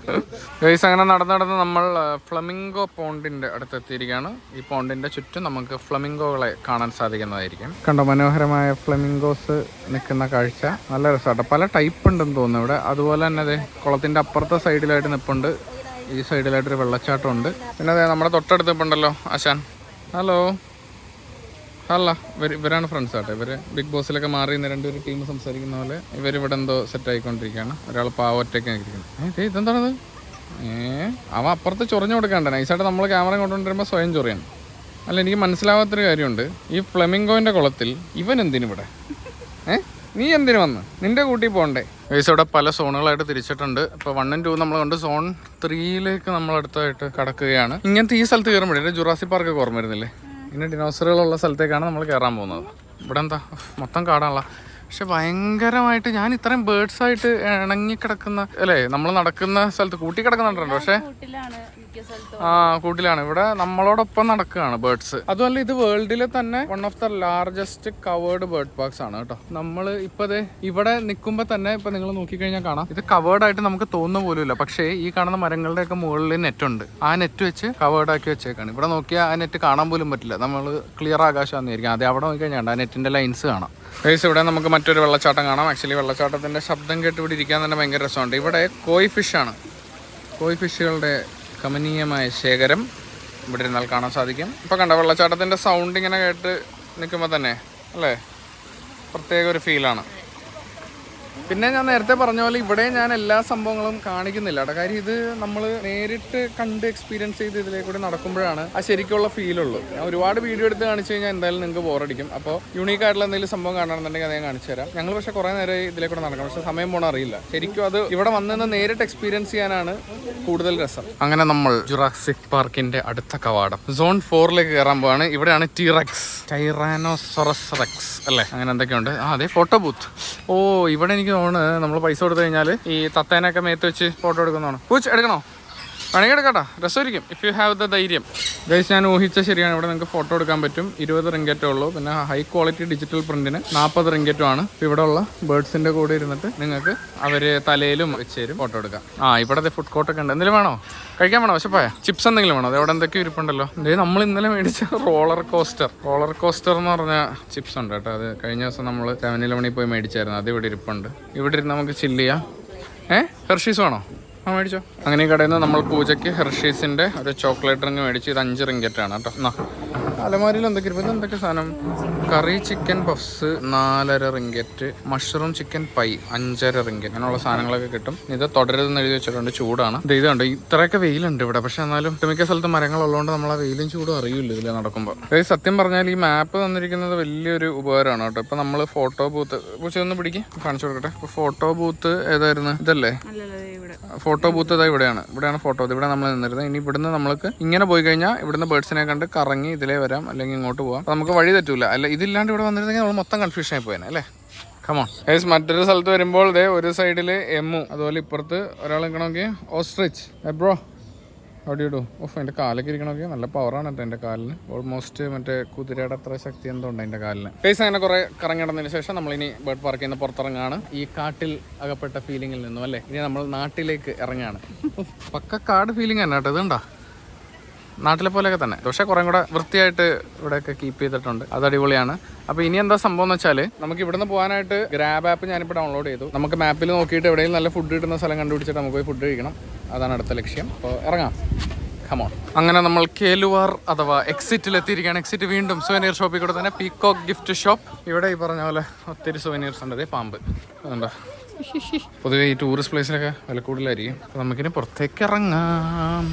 ഗൈസ് അങ്ങനെ നടന്ന് നമ്മൾ ഫ്ലമിംഗോ പോണ്ടിന്റെ അടുത്തെത്തിയിരിക്കുകയാണ്. ഈ പോണ്ടിന്റെ ചുറ്റും നമുക്ക് ഫ്ലമിംഗോകളെ കാണാൻ സാധിക്കുന്നതായിരിക്കും. കണ്ടോ മനോഹരമായ ഫ്ലമിംഗോസ് നിൽക്കുന്ന കാഴ്ച നല്ല രസമാട്ടോ. പല ടൈപ്പ് ഉണ്ടെന്ന് തോന്നുന്നു ഇവിടെ. അതുപോലെ തന്നെ അതെ കുളത്തിന്റെ അപ്പുറത്തെ സൈഡിലായിട്ട് നിൽപ്പുണ്ട്. ഈ സൈഡിലായിട്ടൊരു വെള്ളച്ചാട്ടം ഉണ്ട്. പിന്നെ അതെ നമ്മുടെ തൊട്ടടുത്ത് നിൽപ്പുണ്ടല്ലോ ആശാൻ. ഹലോ. അല്ല ഇവരാണ് ഫ്രണ്ട്സ് ആട്ടെ. ഇവര് ബിഗ് ബോസിലൊക്കെ മാറി നിന്ന് രണ്ടുപേരും ടീം സംസാരിക്കുന്ന പോലെ ഇവരിവിടെ എന്തോ സെറ്റ് ആയിക്കൊണ്ടിരിക്കുകയാണ്. ഒരാൾ പാവൊറ്റയ്ക്ക് നിൽക്കുന്നത്. ഇതെന്താണത്? അവൻ അപ്പുറത്ത് ചൊറിഞ്ഞു കൊടുക്കണ്ട. നൈസായിട്ട് നമ്മൾ ക്യാമറ കൊണ്ടുവരുമ്പോൾ സ്വയം ചൊറിയാണ്. അല്ല എനിക്ക് മനസ്സിലാവാത്തൊരു കാര്യമുണ്ട്. ഈ ഫ്ലെമിംഗോന്റെ കുളത്തിൽ ഇവൻ എന്തിനിവിടെ? നീ എന്തിനു വന്ന്? നിന്റെ കൂട്ടി പോകണ്ടേ? ഗൈസ് ഇവിടെ പല സോണുകളായിട്ട് തിരിച്ചിട്ടുണ്ട്. ഇപ്പോൾ 1 and 2 നമ്മൾ കണ്ട് സോൺ 3യിലേക്ക് നമ്മൾ അടുത്തായിട്ട് കടക്കുകയാണ്. ഇങ്ങനത്തെ ഈ സ്ഥലത്ത് കയറുമ്പോഴേ ജുറാസിക് പാർക്ക് ഓർമ്മ വരുന്നില്ലേ? പിന്നെ ഡിനോസറുകളുള്ള സ്ഥലത്തേക്കാണ് നമ്മൾ കയറാൻ പോകുന്നത്. ഇവിടെ എന്താ മൊത്തം കാടാണല്ലോ. പക്ഷെ ഭയങ്കരമായിട്ട് ഞാൻ ഇത്രയും ബേർഡ്സ് ആയിട്ട് ഇണങ്ങി കിടക്കുന്ന അല്ലേ നമ്മൾ നടക്കുന്ന സ്ഥലത്ത് കൂട്ടി കിടക്കുന്നുണ്ടോ? പക്ഷെ കൂട്ടിലാണ്. ഇവിടെ നമ്മളോടൊപ്പം നടക്കുകയാണ് ബേർഡ്സ്. അതുമല്ല ഇത് വേൾഡിലെ തന്നെ 1 of the largest covered bird parks ആണ് കേട്ടോ. നമ്മൾ ഇപ്പൊ ഇവിടെ നിൽക്കുമ്പോൾ തന്നെ ഇപ്പൊ നിങ്ങൾ നോക്കിക്കഴിഞ്ഞാൽ കാണാം ഇത് കവേർഡ് ആയിട്ട് നമുക്ക് തോന്നുന്ന പോലുമില്ല. പക്ഷേ ഈ കാണുന്ന മരങ്ങളുടെ ഒക്കെ മുകളിൽ നെറ്റ് ഉണ്ട്. ആ നെറ്റ് വെച്ച് കവേർഡ് ആക്കി വെച്ചേക്കാണ്. ഇവിടെ നോക്കിയാൽ ആ നെറ്റ് കാണാൻ പോലും പറ്റില്ല. നമ്മൾ ക്ലിയർ ആകാശമായിരിക്കും. ആദ്യം അവിടെ നോക്കിക്കഴിഞ്ഞാൽ ആ നെറ്റിന്റെ ലൈൻസ് കാണാം. ഗൈസ് ഇവിടെ നമുക്ക് മറ്റൊരു വെള്ളച്ചാട്ടം കാണാം. ആക്ച്വലി വെള്ളച്ചാട്ടത്തിന്റെ ശബ്ദം കേട്ട് ഇവിടെ ഇരിക്കാൻ തന്നെ ഭയങ്കര രസമുണ്ട്. ഇവിടെ കോയി ഫിഷാണ്. കോയി ഫിഷുകളുടെ കമനീയമായ ശേഖരം ഇവിടെ ഇരുന്നാൽ കാണാൻ സാധിക്കും. ഇപ്പോൾ കണ്ട വെള്ളച്ചാട്ടത്തിൻ്റെ സൗണ്ട് ഇങ്ങനെ കേട്ട് നിൽക്കുമ്പോൾ തന്നെ അല്ലേ പ്രത്യേക ഒരു ഫീലാണ്. പിന്നെ ഞാൻ നേരത്തെ പറഞ്ഞ പോലെ ഇവിടെ ഞാൻ എല്ലാ സംഭവങ്ങളും കാണിക്കുന്നില്ല കേട്ടോ. കാര്യം ഇത് നമ്മൾ നേരിട്ട് കണ്ട് എക്സ്പീരിയൻസ് ചെയ്ത് ഇതിലേക്കൂടി നടക്കുമ്പോഴാണ് ആ ശരിക്കുള്ള ഫീലുള്ളൂ. ഞാൻ ഒരുപാട് വീഡിയോ എടുത്ത് കാണിച്ചു കഴിഞ്ഞാൽ എന്തായാലും നിങ്ങൾക്ക് ബോറടിക്കും. അപ്പോൾ യൂണീക്ക് ആയിട്ടുള്ള എന്തെങ്കിലും സംഭവം കാണണമെന്നുണ്ടെങ്കിൽ അതേ കാണിച്ചു തരാം. ഞങ്ങൾ പക്ഷേ കുറേ നേരം ഇതിലേക്കൂടെ നടക്കണം. പക്ഷേ സമയം പോകണം അറിയില്ല. ശരിക്കും അത് ഇവിടെ വന്ന് നേരിട്ട് എക്സ്പീരിയൻസ് ചെയ്യാനാണ് കൂടുതൽ രസം. അങ്ങനെ നമ്മൾ ജുറാസിക് പാർക്കിന്റെ അടുത്ത കവാടം സോൺ 4ലേക്ക് കയറാൻ പോവാണ്. ഇവിടെയാണ് ടൈറാനോസോറസ് റെക്സ് അല്ലേ അങ്ങനെ എന്തൊക്കെയുണ്ട്. അതെ ഫോട്ടോ ബൂത്ത്. ഓ ഇവിടെ എനിക്ക് നമ്മൾ പൈസ കൊടുത്തു കഴിഞ്ഞാൽ ഈ തത്തേനൊക്കെ മേത്ത് വെച്ച് ഫോട്ടോ എടുക്കുന്നതാണ്. പൂച്ച് എടുക്കണോ? വേണമെങ്കിൽ എടുക്കട്ടാ, രസമായിരിക്കും ഇഫ് യു ഹാവ് ദ ധൈര്യം. ഗൈസ് ഞാൻ ഊഹിച്ച ശരിയാണ്. ഇവിടെ നിങ്ങൾക്ക് ഫോട്ടോ എടുക്കാൻ പറ്റും. 20 റിങ്കറ്റേ ഉള്ളൂ. പിന്നെ ഹൈ ക്വാളിറ്റി ഡിജിറ്റൽ പ്രിന്റിന് 40 റിങ്കറ്റും ആണ്. ഇവിടെ ഉള്ള ബേർഡ്സിന്റെ കൂടെ ഇരുന്നിട്ട് നിങ്ങൾക്ക് അവര് തലയിലും വെച്ച് തരും ഫോട്ടോ എടുക്കാം. ഇവിടെ ഫുഡ് കോർട്ടൊക്കെ ഉണ്ട്. എന്തെങ്കിലും വേണോ? കഴിക്കാൻ വേണോ? പക്ഷേ ചിപ്സ് എന്തെങ്കിലും വേണോ? അത് അവിടെ എന്തൊക്കെ ഇരിപ്പുണ്ടല്ലോ. നമ്മൾ ഇന്നലെ മേടിച്ച റോളർ കോസ്റ്റർ എന്ന് പറഞ്ഞ ചിപ്സ് ഉണ്ട് കേട്ടോ. അത് കഴിഞ്ഞ ദിവസം നമ്മൾ 7-Eleven പോയി മേടിച്ചായിരുന്നു. അത് ഇവിടെ ഇരിപ്പുണ്ട്. ഇവിടെ ഇരുന്ന് നമുക്ക് ചില്ല് ചെയ്യാം. ഹെർഷീസ് വേണോ? മേടിച്ചോ. അങ്ങനെ ഈ കടയിൽ നിന്ന് നമ്മൾ പൂജയ്ക്ക് ഹെർഷീസിന്റെ ഒരു ചോക്ലേറ്റ് ഡ്രിങ്ക് മേടിച്ച്. ഇത് 5 റിങ്കറ്റാണ് കേട്ടോ. അലമാരിയിൽ എന്തൊക്കെ ഇരിക്കും? എന്തൊക്കെ സാധനം? Curry chicken puffs 4.5 ringgit, mushroom chicken pie 5.5 ringgit, അങ്ങനെയുള്ള സാധനങ്ങളൊക്കെ കിട്ടും. ഇത് തുടരുതെന്ന് എഴുതി വെച്ചിട്ടുണ്ട്. ചൂടാണ്. ഇത് കണ്ടോ ഇത്രയൊക്കെ വെയിലുണ്ട് ഇവിടെ. പക്ഷെ എന്നാലും മിക്ക സ്ഥലത്ത് മരങ്ങളുള്ളതുകൊണ്ട് നമ്മൾ ആ വെയിലും ചൂടും അറിയില്ല ഇതിൽ നടക്കുമ്പോൾ. അതായത് സത്യം പറഞ്ഞാൽ ഈ മാപ്പ് തന്നിരിക്കുന്നത് വലിയൊരു ഉപകാരമാണ് കേട്ടോ. ഇപ്പൊ നമ്മൾ ഫോട്ടോ ബൂത്ത് ഒന്ന് പിടിക്കും കാണിച്ചു കൊടുക്കട്ടെ. ഇപ്പൊ ഫോട്ടോ ബൂത്ത് ഏതായിരുന്നു? ഇതല്ലേ ഫോട്ടോ ബൂത്ത്. ഇവിടെയാണ് ഫോട്ടോ. ഇവിടെ നമ്മൾ നിന്നിരുന്നത്. ഇനി ഇവിടുന്ന് നമ്മൾക്ക് ഇങ്ങനെ പോയി കഴിഞ്ഞാൽ ഇവിടുന്ന് ബേർഡ്സിനെ കണ്ട് കറങ്ങി ഇതിലേ വരാം, അല്ലെങ്കിൽ ഇങ്ങോട്ട് പോവാം. നമുക്ക് വഴി തെറ്റൂല. അല്ല ഇതില്ലാണ്ട് ഇവിടെ വന്നിരുന്നെങ്കിൽ നമ്മൾ മൊത്തം കൺഫ്യൂഷൻ ആയി പോയേനെ അല്ലേ. കമോൺ. മറ്റൊരു സ്ഥലത്ത് വരുമ്പോൾ ഒരു സൈഡിൽ എമ്മു, അതുപോലെ ഇപ്പുറത്ത് ഒരാൾ നിൽക്കണമെങ്കിൽ ഓസ്ട്രിച്ച്. ബ്രോ അവിടെ ഇടൂ. എൻ്റെ കാലൊക്കെ ഇരിക്കണമെങ്കിൽ നല്ല പവറാണ് കേട്ടോ എൻ്റെ കാലിന്. ഓൾമോസ്റ്റ് മറ്റേ കുതിരയുടെ അത്ര ശക്തി എന്തോ ഉണ്ട് എൻ്റെ കാലിന്. അങ്ങനെ കുറെ കറങ്ങി നടന്നതിന് ശേഷം നമ്മളിനി ബേർഡ് പാർക്കിൽ നിന്ന് പുറത്തിറങ്ങാണ്. ഈ കാട്ടിൽ അകപ്പെട്ട ഫീലിങ്ങിൽ നിന്നും അല്ലേ ഇനി നമ്മൾ നാട്ടിലേക്ക് ഇറങ്ങാണ്. പക്ക കാട് ഫീലിംഗ് തന്നെ കേട്ടോ. ഇതുണ്ടോ നാട്ടിലെ പോലെയൊക്കെ തന്നെ, പക്ഷേ കുറേ കൂടെ വൃത്തിയായിട്ട് ഇവിടെയൊക്കെ കീപ്പ് ചെയ്തിട്ടുണ്ട്. അത് അടിപൊളിയാണ്. അപ്പോൾ ഇനി എന്താ സംഭവം എന്ന് വെച്ചാൽ നമുക്ക് ഇവിടുന്ന് പോകാനായിട്ട് ഗ്രാബ് ആപ്പ് ഞാനിപ്പോൾ ഡൗൺലോഡ് ചെയ്തു. നമുക്ക് മാപ്പിൽ നോക്കിയിട്ട് എവിടെയും നല്ല ഫുഡ് കിട്ടുന്ന സ്ഥലം കണ്ടുപിടിച്ചിട്ട് നമുക്ക് പോയി ഫുഡ് കഴിക്കണം. അതാണ് അടുത്ത ലക്ഷ്യം. അപ്പോൾ ഇറങ്ങാം. കമോൺ. അങ്ങനെ നമ്മൾ കേലുവാർ അഥവാ എക്സിറ്റിൽ എത്തിയിരിക്കുകയാണ്. എക്സിറ്റ് വീണ്ടും സുവനീർ ഷോപ്പിൽ കൂടെ തന്നെ പീകോക്ക് ഗിഫ്റ്റ് ഷോപ്പ്. ഇവിടെ ഈ പറഞ്ഞ പോലെ ഒത്തിരി സുവനീർസ് ഉണ്ട്. പാമ്പ് അതുണ്ടോ. പൊതുവെ ഈ ടൂറിസ്റ്റ് പ്ലേസിലൊക്കെ വില കൂടുതലായിരിക്കും. അപ്പോൾ നമുക്കിനി പുറത്തേക്ക് ഇറങ്ങാം.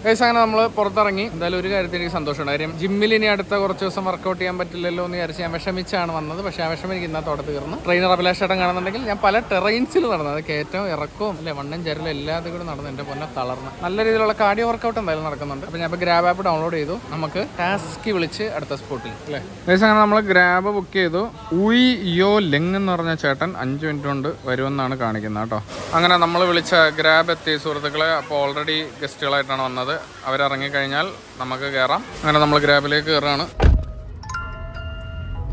ഗൈസ് അങ്ങനെ നമ്മൾ പുറത്തിറങ്ങി. എന്തായാലും ഒരു കാര്യത്തിൽ എനിക്ക് സന്തോഷമുണ്ട്. കാര്യം ജിമ്മിൽ ഇനി അടുത്ത കുറച്ച് ദിവസം വർക്കൗട്ട് ചെയ്യാൻ പറ്റില്ലല്ലോ എന്ന് വിചാരിച്ച് ഞാൻ വിഷമിച്ചാണ് വന്നത്. പക്ഷേ ആ വിഷമം എനിക്ക് ഇന്നത്തോടെ തീർന്നു. ട്രെയിനർ അഭിലാഷേട്ടൻ കാണുന്നുണ്ടെങ്കിൽ ഞാൻ പല ടെറൈൻസിൽ നടന്നത്, അത് കയറ്റവും ഇറക്കവും അല്ലെ വണ്ണും ചരലും എല്ലാതും കൂടി നടന്നു. എൻ്റെ പൊന്നെ തളർന്ന് നല്ല രീതിയിലുള്ള കാർഡിയോ വർക്കൗട്ട് എന്തായാലും നടക്കുന്നുണ്ട്. അപ്പോൾ ഞാൻ ഇപ്പോൾ ഗ്രാബ് ആപ്പ് ഡൗൺലോഡ് ചെയ്തു. നമുക്ക് ടാസ്കി വിളിച്ച് അടുത്ത സ്പോട്ടിൽ അല്ലേ ഗൈസ്. അങ്ങനെ നമ്മൾ ഗ്രാബ് ബുക്ക് ചെയ്തു. ഉയ് യോ ലെങ് എന്ന് പറഞ്ഞ ചേട്ടൻ 5 മിനിറ്റ് കൊണ്ട് വരുമെന്നാണ് കാണിക്കുന്നത് കേട്ടോ. അങ്ങനെ നമ്മൾ വിളിച്ച ഗ്രാബ് എത്തി സുഹൃത്തുക്കളെ. അപ്പോൾ ഓൾറെഡി ഗസ്റ്റുകളായിട്ടാണ് വന്നത്. അവരിറങ്ങിക്കഴിഞ്ഞാൽ നമുക്ക് കയറാം. അങ്ങനെ നമ്മൾ ഗ്രാബിലേക്ക് കയറാണ്.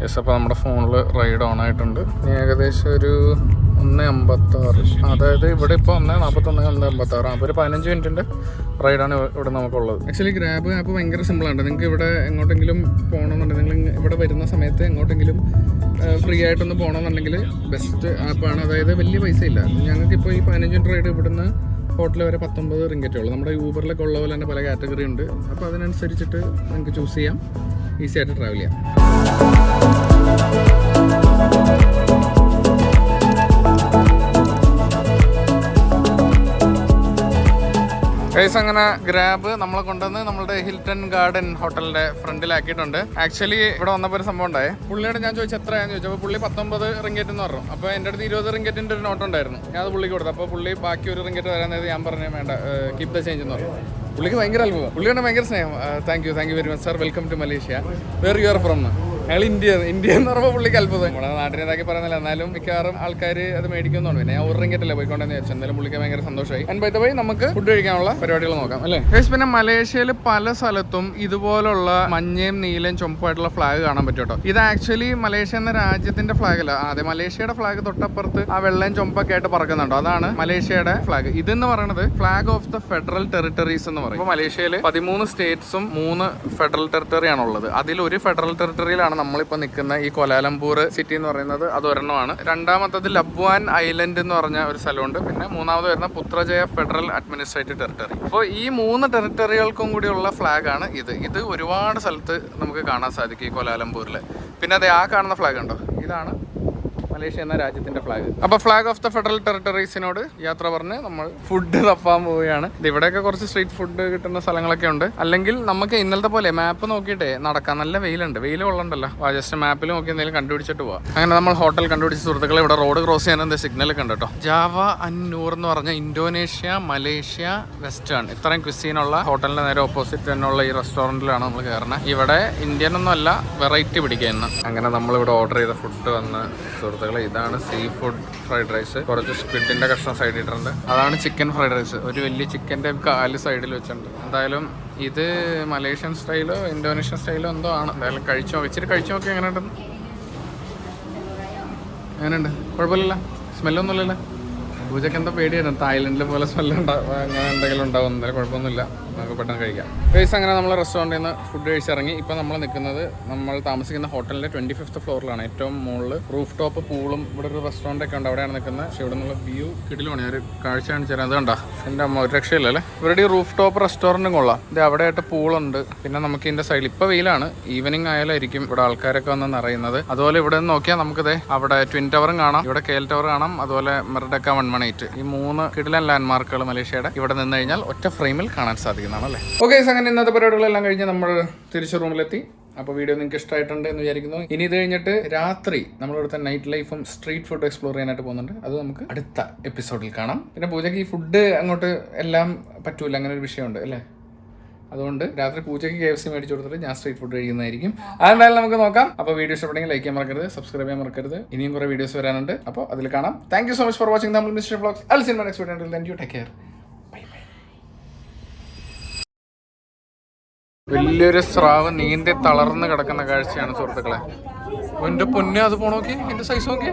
യെസ്, അപ്പോൾ നമ്മുടെ ഫോണിൽ റൈഡ് ഓൺ ആയിട്ടുണ്ട്. ഏകദേശം ഒരു 1:56, അതായത് ഇവിടെ ഇപ്പോൾ 1:41, 1:56. അപ്പോൾ ഒരു 15 മിനിറ്റിൻ്റെ റൈഡാണ് ഇവിടെ നമുക്കുള്ളത്. ആക്ച്വലി ഗ്രാബ് ആപ്പ് ഭയങ്കര സിമ്പിളാണ്. നിങ്ങൾക്ക് ഇവിടെ എങ്ങോട്ടെങ്കിലും പോകണമെന്നുണ്ടെങ്കിൽ, നിങ്ങൾ ഇവിടെ വരുന്ന സമയത്ത് എങ്ങോട്ടെങ്കിലും ഫ്രീ ആയിട്ടൊന്ന് പോകണമെന്നുണ്ടെങ്കിൽ ബെസ്റ്റ് ആപ്പാണ്. അതായത് വലിയ പൈസ ഇല്ല. ഞങ്ങൾക്കിപ്പോൾ ഈ 15 മിനിറ്റ് റൈഡ് ഇവിടുന്ന് ഹോട്ടൽ വരെ 19 റിങ്കറ്റേ ഉള്ളൂ. നമ്മുടെ യൂബറിലൊക്കെ ഉള്ള പോലെ തന്നെ പല കാറ്റഗറി ഉണ്ട്. അപ്പോൾ അതിനനുസരിച്ചിട്ട് നിങ്ങൾക്ക് ചൂസ് ചെയ്യാം, ഈസി ആയിട്ട് ട്രാവൽ ചെയ്യാം. ഗൈസ് അങ്ങനെ ഗ്രാബ് നമ്മളെ കൊണ്ടുവന്ന് നമ്മളുടെ ഹിൽട്ടൺ ഗാർഡൻ ഹോട്ടലിന്റെ ഫ്രണ്ടിലാക്കിയിട്ടുണ്ട്. ആക്ച്വലി ഇവിടെ വന്നപ്പോൾ ഒരു സംഭവം ഉണ്ടായി. പുള്ളിയോട് ഞാൻ ചോദിച്ചു എത്രയാണെന്ന് ചോദിച്ചപ്പോൾ പുള്ളി 19 റിങ്കറ്റ് എന്ന് പറഞ്ഞു. അപ്പോൾ എൻ്റെ അടുത്ത് 20 റിങ്കറ്റിൻ്റെ ഒരു നോട്ട് ഉണ്ടായിരുന്നു. ഞാൻ അത് പുള്ളിക്ക് കൊടുത്തു. അപ്പോൾ പുള്ളി ബാക്കി ഒരു റിങ്കറ്റ് തരാൻ നേരത്തെ ഞാൻ പറഞ്ഞു വേണ്ട, കീപ് ദ ചേഞ്ച് എന്ന് പറഞ്ഞു. പുള്ളിക്ക് ഭയങ്കര അത്ഭുതം. പുള്ളിയുടെ ഭയങ്കര സ്നേഹം. Thank you very much sir, welcome to Malaysia, where you are from. അയാൾ ഇന്ത്യ എന്ന് പറയുമ്പോൾ പുള്ളിക്ക് അത്ഭുതം. നമ്മുടെ നാട്ടിനെ ഇതാക്കി പറയുന്നില്ല, എന്നാലും മിക്കവാറും ആൾക്കാർ അത് മേടിക്കുന്നുണ്ട്. പിന്നെ ഞാൻ ഒരു റിങ്കറ്റല്ലേ പോയിക്കൊണ്ടെന്ന് വിചാരിച്ചു. എന്തായാലും പുള്ളിക്ക് ഭയങ്കര സന്തോഷമായി. ആൻഡ് ബൈ ദ വേ നമുക്ക് ഫുഡ് കഴിക്കാനുള്ള പരിപാടികൾ നോക്കാം അല്ലേ. പിന്നെ മലേഷ്യയിൽ പല സ്ഥലത്തും ഇതുപോലുള്ള മഞ്ഞയും നീലയും ചുമപ്പായിട്ടുള്ള ഫ്ലാഗ് കാണാൻ പറ്റും കേട്ടോ. ഇത് ആക്ച്വലി മലേഷ്യ എന്ന രാജ്യത്തിന്റെ ഫ്ലാഗ് അല്ല. അതെ, മലേഷ്യയുടെ ഫ്ലാഗ് തൊട്ടപ്പുറത്ത് ആ വെള്ളയും ചുമപ്പൊക്കെ ആയിട്ട് പറക്കുന്നുണ്ടോ, അതാണ് മലേഷ്യയുടെ ഫ്ലാഗ്. ഇതെന്ന് പറയുന്നത് flag off the federal territories എന്ന് പറയും. ഇപ്പോൾ മലേഷ്യയിൽ 13 സ്റ്റേറ്റ്സും 3 ഫെഡറൽ ടെറിട്ടറിയാണ് ഉള്ളത്. അതിലൊരു ഫെഡറൽ ടെറിട്ടറിയിലാണ് നമ്മളിപ്പോൾ നിൽക്കുന്ന ഈ കോലാലംപൂർ സിറ്റി എന്ന് പറയുന്നത്. അത് ഒരെണ്ണമാണ്. രണ്ടാമത്തത് ലബ്വാൻ ഐലൻഡ് എന്ന് പറഞ്ഞ ഒരു സ്ഥലമുണ്ട്. പിന്നെ മൂന്നാമത് വരുന്ന പുത്രജയ ഫെഡറൽ അഡ്മിനിസ്ട്രേറ്റീവ് ടെറിട്ടറി. അപ്പോൾ ഈ 3 ടെറിട്ടറികൾക്കും കൂടിയുള്ള ഫ്ലാഗാണ് ഇത്. ഇത് ഒരുപാട് സ്ഥലത്ത് നമുക്ക് കാണാൻ സാധിക്കും ഈ കോലാലംപൂരിൽ. പിന്നെ അതെ, ആ കാണുന്ന ഫ്ലാഗ് ഉണ്ടോ, ഇതാണ് മലേഷ്യ എന്ന രാജ്യത്തിന്റെ ഫ്ലാഗ്. അപ്പോൾ ഫ്ലാഗ് ഓഫ് ദ ഫെഡറൽ ടെറിട്ടറീസിനോട് യാത്ര പറഞ്ഞ് നമ്മൾ ഫുഡ് തപ്പാൻ പോവുകയാണ്. ഇവിടെയൊക്കെ കുറച്ച് സ്ട്രീറ്റ് ഫുഡ് കിട്ടുന്ന സ്ഥലങ്ങളൊക്കെ ഉണ്ട്. അല്ലെങ്കിൽ നമുക്ക് ഇന്നലത്തെ പോലെ മാപ്പ് നോക്കിയിട്ടേ നടക്കാം. നല്ല വെയിലുണ്ട്, വെയിൽ കൊള്ളണ്ടല്ലോ. ജസ്റ്റ് മാപ്പിൽ നോക്കി എന്തെങ്കിലും കണ്ടുപിടിച്ചിട്ട് പോവാം. അങ്ങനെ നമ്മൾ ഹോട്ടൽ കണ്ടുപിടിച്ച സുഹൃത്തുക്കളെ, ഇവിടെ റോഡ് ക്രോസ് ചെയ്യാൻ എന്താ സിഗ്നൽ ഒക്കെ ഉണ്ട് കേട്ടോ. ജാവ അന്നൂർ എന്ന് പറഞ്ഞ ഇന്തോനേഷ്യ, മലേഷ്യ, വെസ്റ്റേൺ ഇത്രയും ക്വിസീനുള്ള ഹോട്ടലിന്റെ നേരെ ഓപ്പോസിറ്റ് തന്നെയുള്ള ഈ റെസ്റ്റോറൻറ്റിലാണ് നമ്മൾ കയറുന്നത്. ഇവിടെ ഇന്ത്യൻ ഒന്നും അല്ല, വെറൈറ്റി പിടിക്കുക. അങ്ങനെ നമ്മളിവിടെ ഓർഡർ ചെയ്ത ഫുഡ് വന്ന് സുഹൃത്തുക്കളെ, ഇതാണ് സീ ഫുഡ് ഫ്രൈഡ് റൈസ്. കുറച്ച് സ്ക്വിഡിന്റെ കഷ്ണം സൈഡിൽ ഇട്ടിട്ടുണ്ട്. അതാണ് ചിക്കൻ ഫ്രൈഡ് റൈസ്. ഒരു വലിയ ചിക്കൻ്റെ കാല് സൈഡിൽ വെച്ചിട്ടുണ്ട്. എന്തായാലും ഇത് മലേഷ്യൻ സ്റ്റൈലോ ഇന്തോനേഷ്യൻ സ്റ്റൈലോ എന്തോ ആണ്. എന്തായാലും കഴിച്ചു നോക്കി, ഇച്ചിരി കഴിച്ചു നോക്കി എങ്ങനെയുണ്ടെന്ന്. എങ്ങനെയുണ്ട്? കുഴപ്പമില്ലല്ലോ, സ്മെല്ലൊന്നുമില്ലല്ലോ. പൂജയ്ക്ക് എന്താ പേടിയായിരുന്നു, തായ്ലൻഡിലെ പോലെ സ്മെല്ലുണ്ടാവും, അങ്ങനെ എന്തെങ്കിലും ഉണ്ടാവും. എന്തായാലും കുഴപ്പമൊന്നുമില്ല, നമുക്ക് പെട്ടെന്ന് കഴിക്കാം. ഗൈസ് അങ്ങനെ നമ്മൾ റെസ്റ്റോറൻറ്റിൽ നിന്ന് ഫുഡ് കഴിച്ചിറങ്ങി. ഇപ്പോൾ നമ്മൾ നിൽക്കുന്നത് നമ്മൾ താമസിക്കുന്ന ഹോട്ടലിൻ്റെ 25th ഫ്ലോറിലാണ്. ഏറ്റവും മുകളിൽ റൂഫ് ടോപ്പ് പൂളും ഇവിടെ ഒരു റെസ്റ്റോറൻ്റൊക്കെ ഉണ്ട്, അവിടെയാണ് നിൽക്കുന്നത്. പക്ഷേ ഇവിടെ നിന്നുള്ള വ്യൂ കിടിലുമാണ്. ഞാൻ ഒരു കാഴ്ച കാണിച്ചു തരാം. അത് കണ്ടോ, എൻ്റെ അമ്മ ഒരു രക്ഷയില്ലല്ലേ. ഇവരുടെ ഈ റൂഫ് ടോപ്പ് റെസ്റ്റോറൻറ്റും കൊള്ളാം. ഇത് അവിടെയായിട്ട് പൂളുണ്ട്. പിന്നെ നമുക്ക് ഇതിൻ്റെ സൈഡിൽ ഇപ്പോൾ വെയിലാണ്, ഈവനിങ് ആയാലായിരിക്കും ഇവിടെ ആൾക്കാരൊക്കെ വന്ന് നിറയുന്നത്. അതുപോലെ ഇവിടെ നിന്ന് നോക്കിയാൽ നമുക്കിത് അവിടെ ട്വിൻ ടവറും കാണാം, ഇവിടെ KL ടവർ കാണാം, അതുപോലെ മെർഡക്ക 118. ഈ 3 കിടിലൻ ലാൻഡ്മാർക്കുകൾ മലേഷ്യയുടെ ഇവിടെ നിന്ന് കഴിഞ്ഞാൽ ഒറ്റ ഫ്രെയിമിൽ കാണാൻ സാധിക്കും. ഓക്കെ, അങ്ങനെ ഇന്നത്തെ പരിപാടികളെല്ലാം കഴിഞ്ഞ് നമ്മൾ തിരിച്ച് റൂമിലെത്തി. അപ്പോൾ വീഡിയോ നിങ്ങൾക്ക് ഇഷ്ടമായിട്ടുണ്ട് എന്ന് വിചാരിക്കുന്നു. ഇനി ഇത് കഴിഞ്ഞിട്ട് രാത്രി നമ്മളിവിടുത്തെ നൈറ്റ് ലൈഫും സ്ട്രീറ്റ് ഫുഡ് എക്സ്പ്ലോർ ചെയ്യാനായിട്ട് പോകുന്നുണ്ട്. അത് നമുക്ക് അടുത്ത എപ്പിസോഡിൽ കാണാം. പിന്നെ പൂജയ്ക്ക് ഈ ഫുഡ് അങ്ങോട്ട് എല്ലാം പറ്റൂല, അങ്ങനെ ഒരു വിഷയമുണ്ട് അല്ലേ. അതുകൊണ്ട് രാത്രി പൂജയ്ക്ക് KFC മേടിച്ചു കൊടുത്തിട്ട് ഞാൻ സ്ട്രീറ്റ് ഫുഡ് കഴിക്കുന്നതായിരിക്കും. അതെന്തായാലും നമുക്ക് നോക്കാം. അപ്പോൾ വീഡിയോ ഇഷ്ടപ്പെട്ടെങ്കിൽ ലൈക്ക് ചെയ്യാൻ മറക്കരുത്, സബ്സ്ക്രൈബ് ചെയ്യാൻ മറക്കരുത്. ഇനിയും കുറേ വീഡിയോസ് വരാനുണ്ട്, അപ്പോൾ അതിൽ കാണാം. Thank you so much for watching നമ്മൾ Mister Vlogs. I will see you next video. until then you take care. വലിയൊരു സ്രാവ് നീന്തി തളർന്ന് കിടക്കുന്ന കാഴ്ചയാണ് സുഹൃത്തുക്കളെ. എൻ്റെ പൊന്നെ, അത് പോണോക്കി, എൻ്റെ സൈസ് നോക്കി.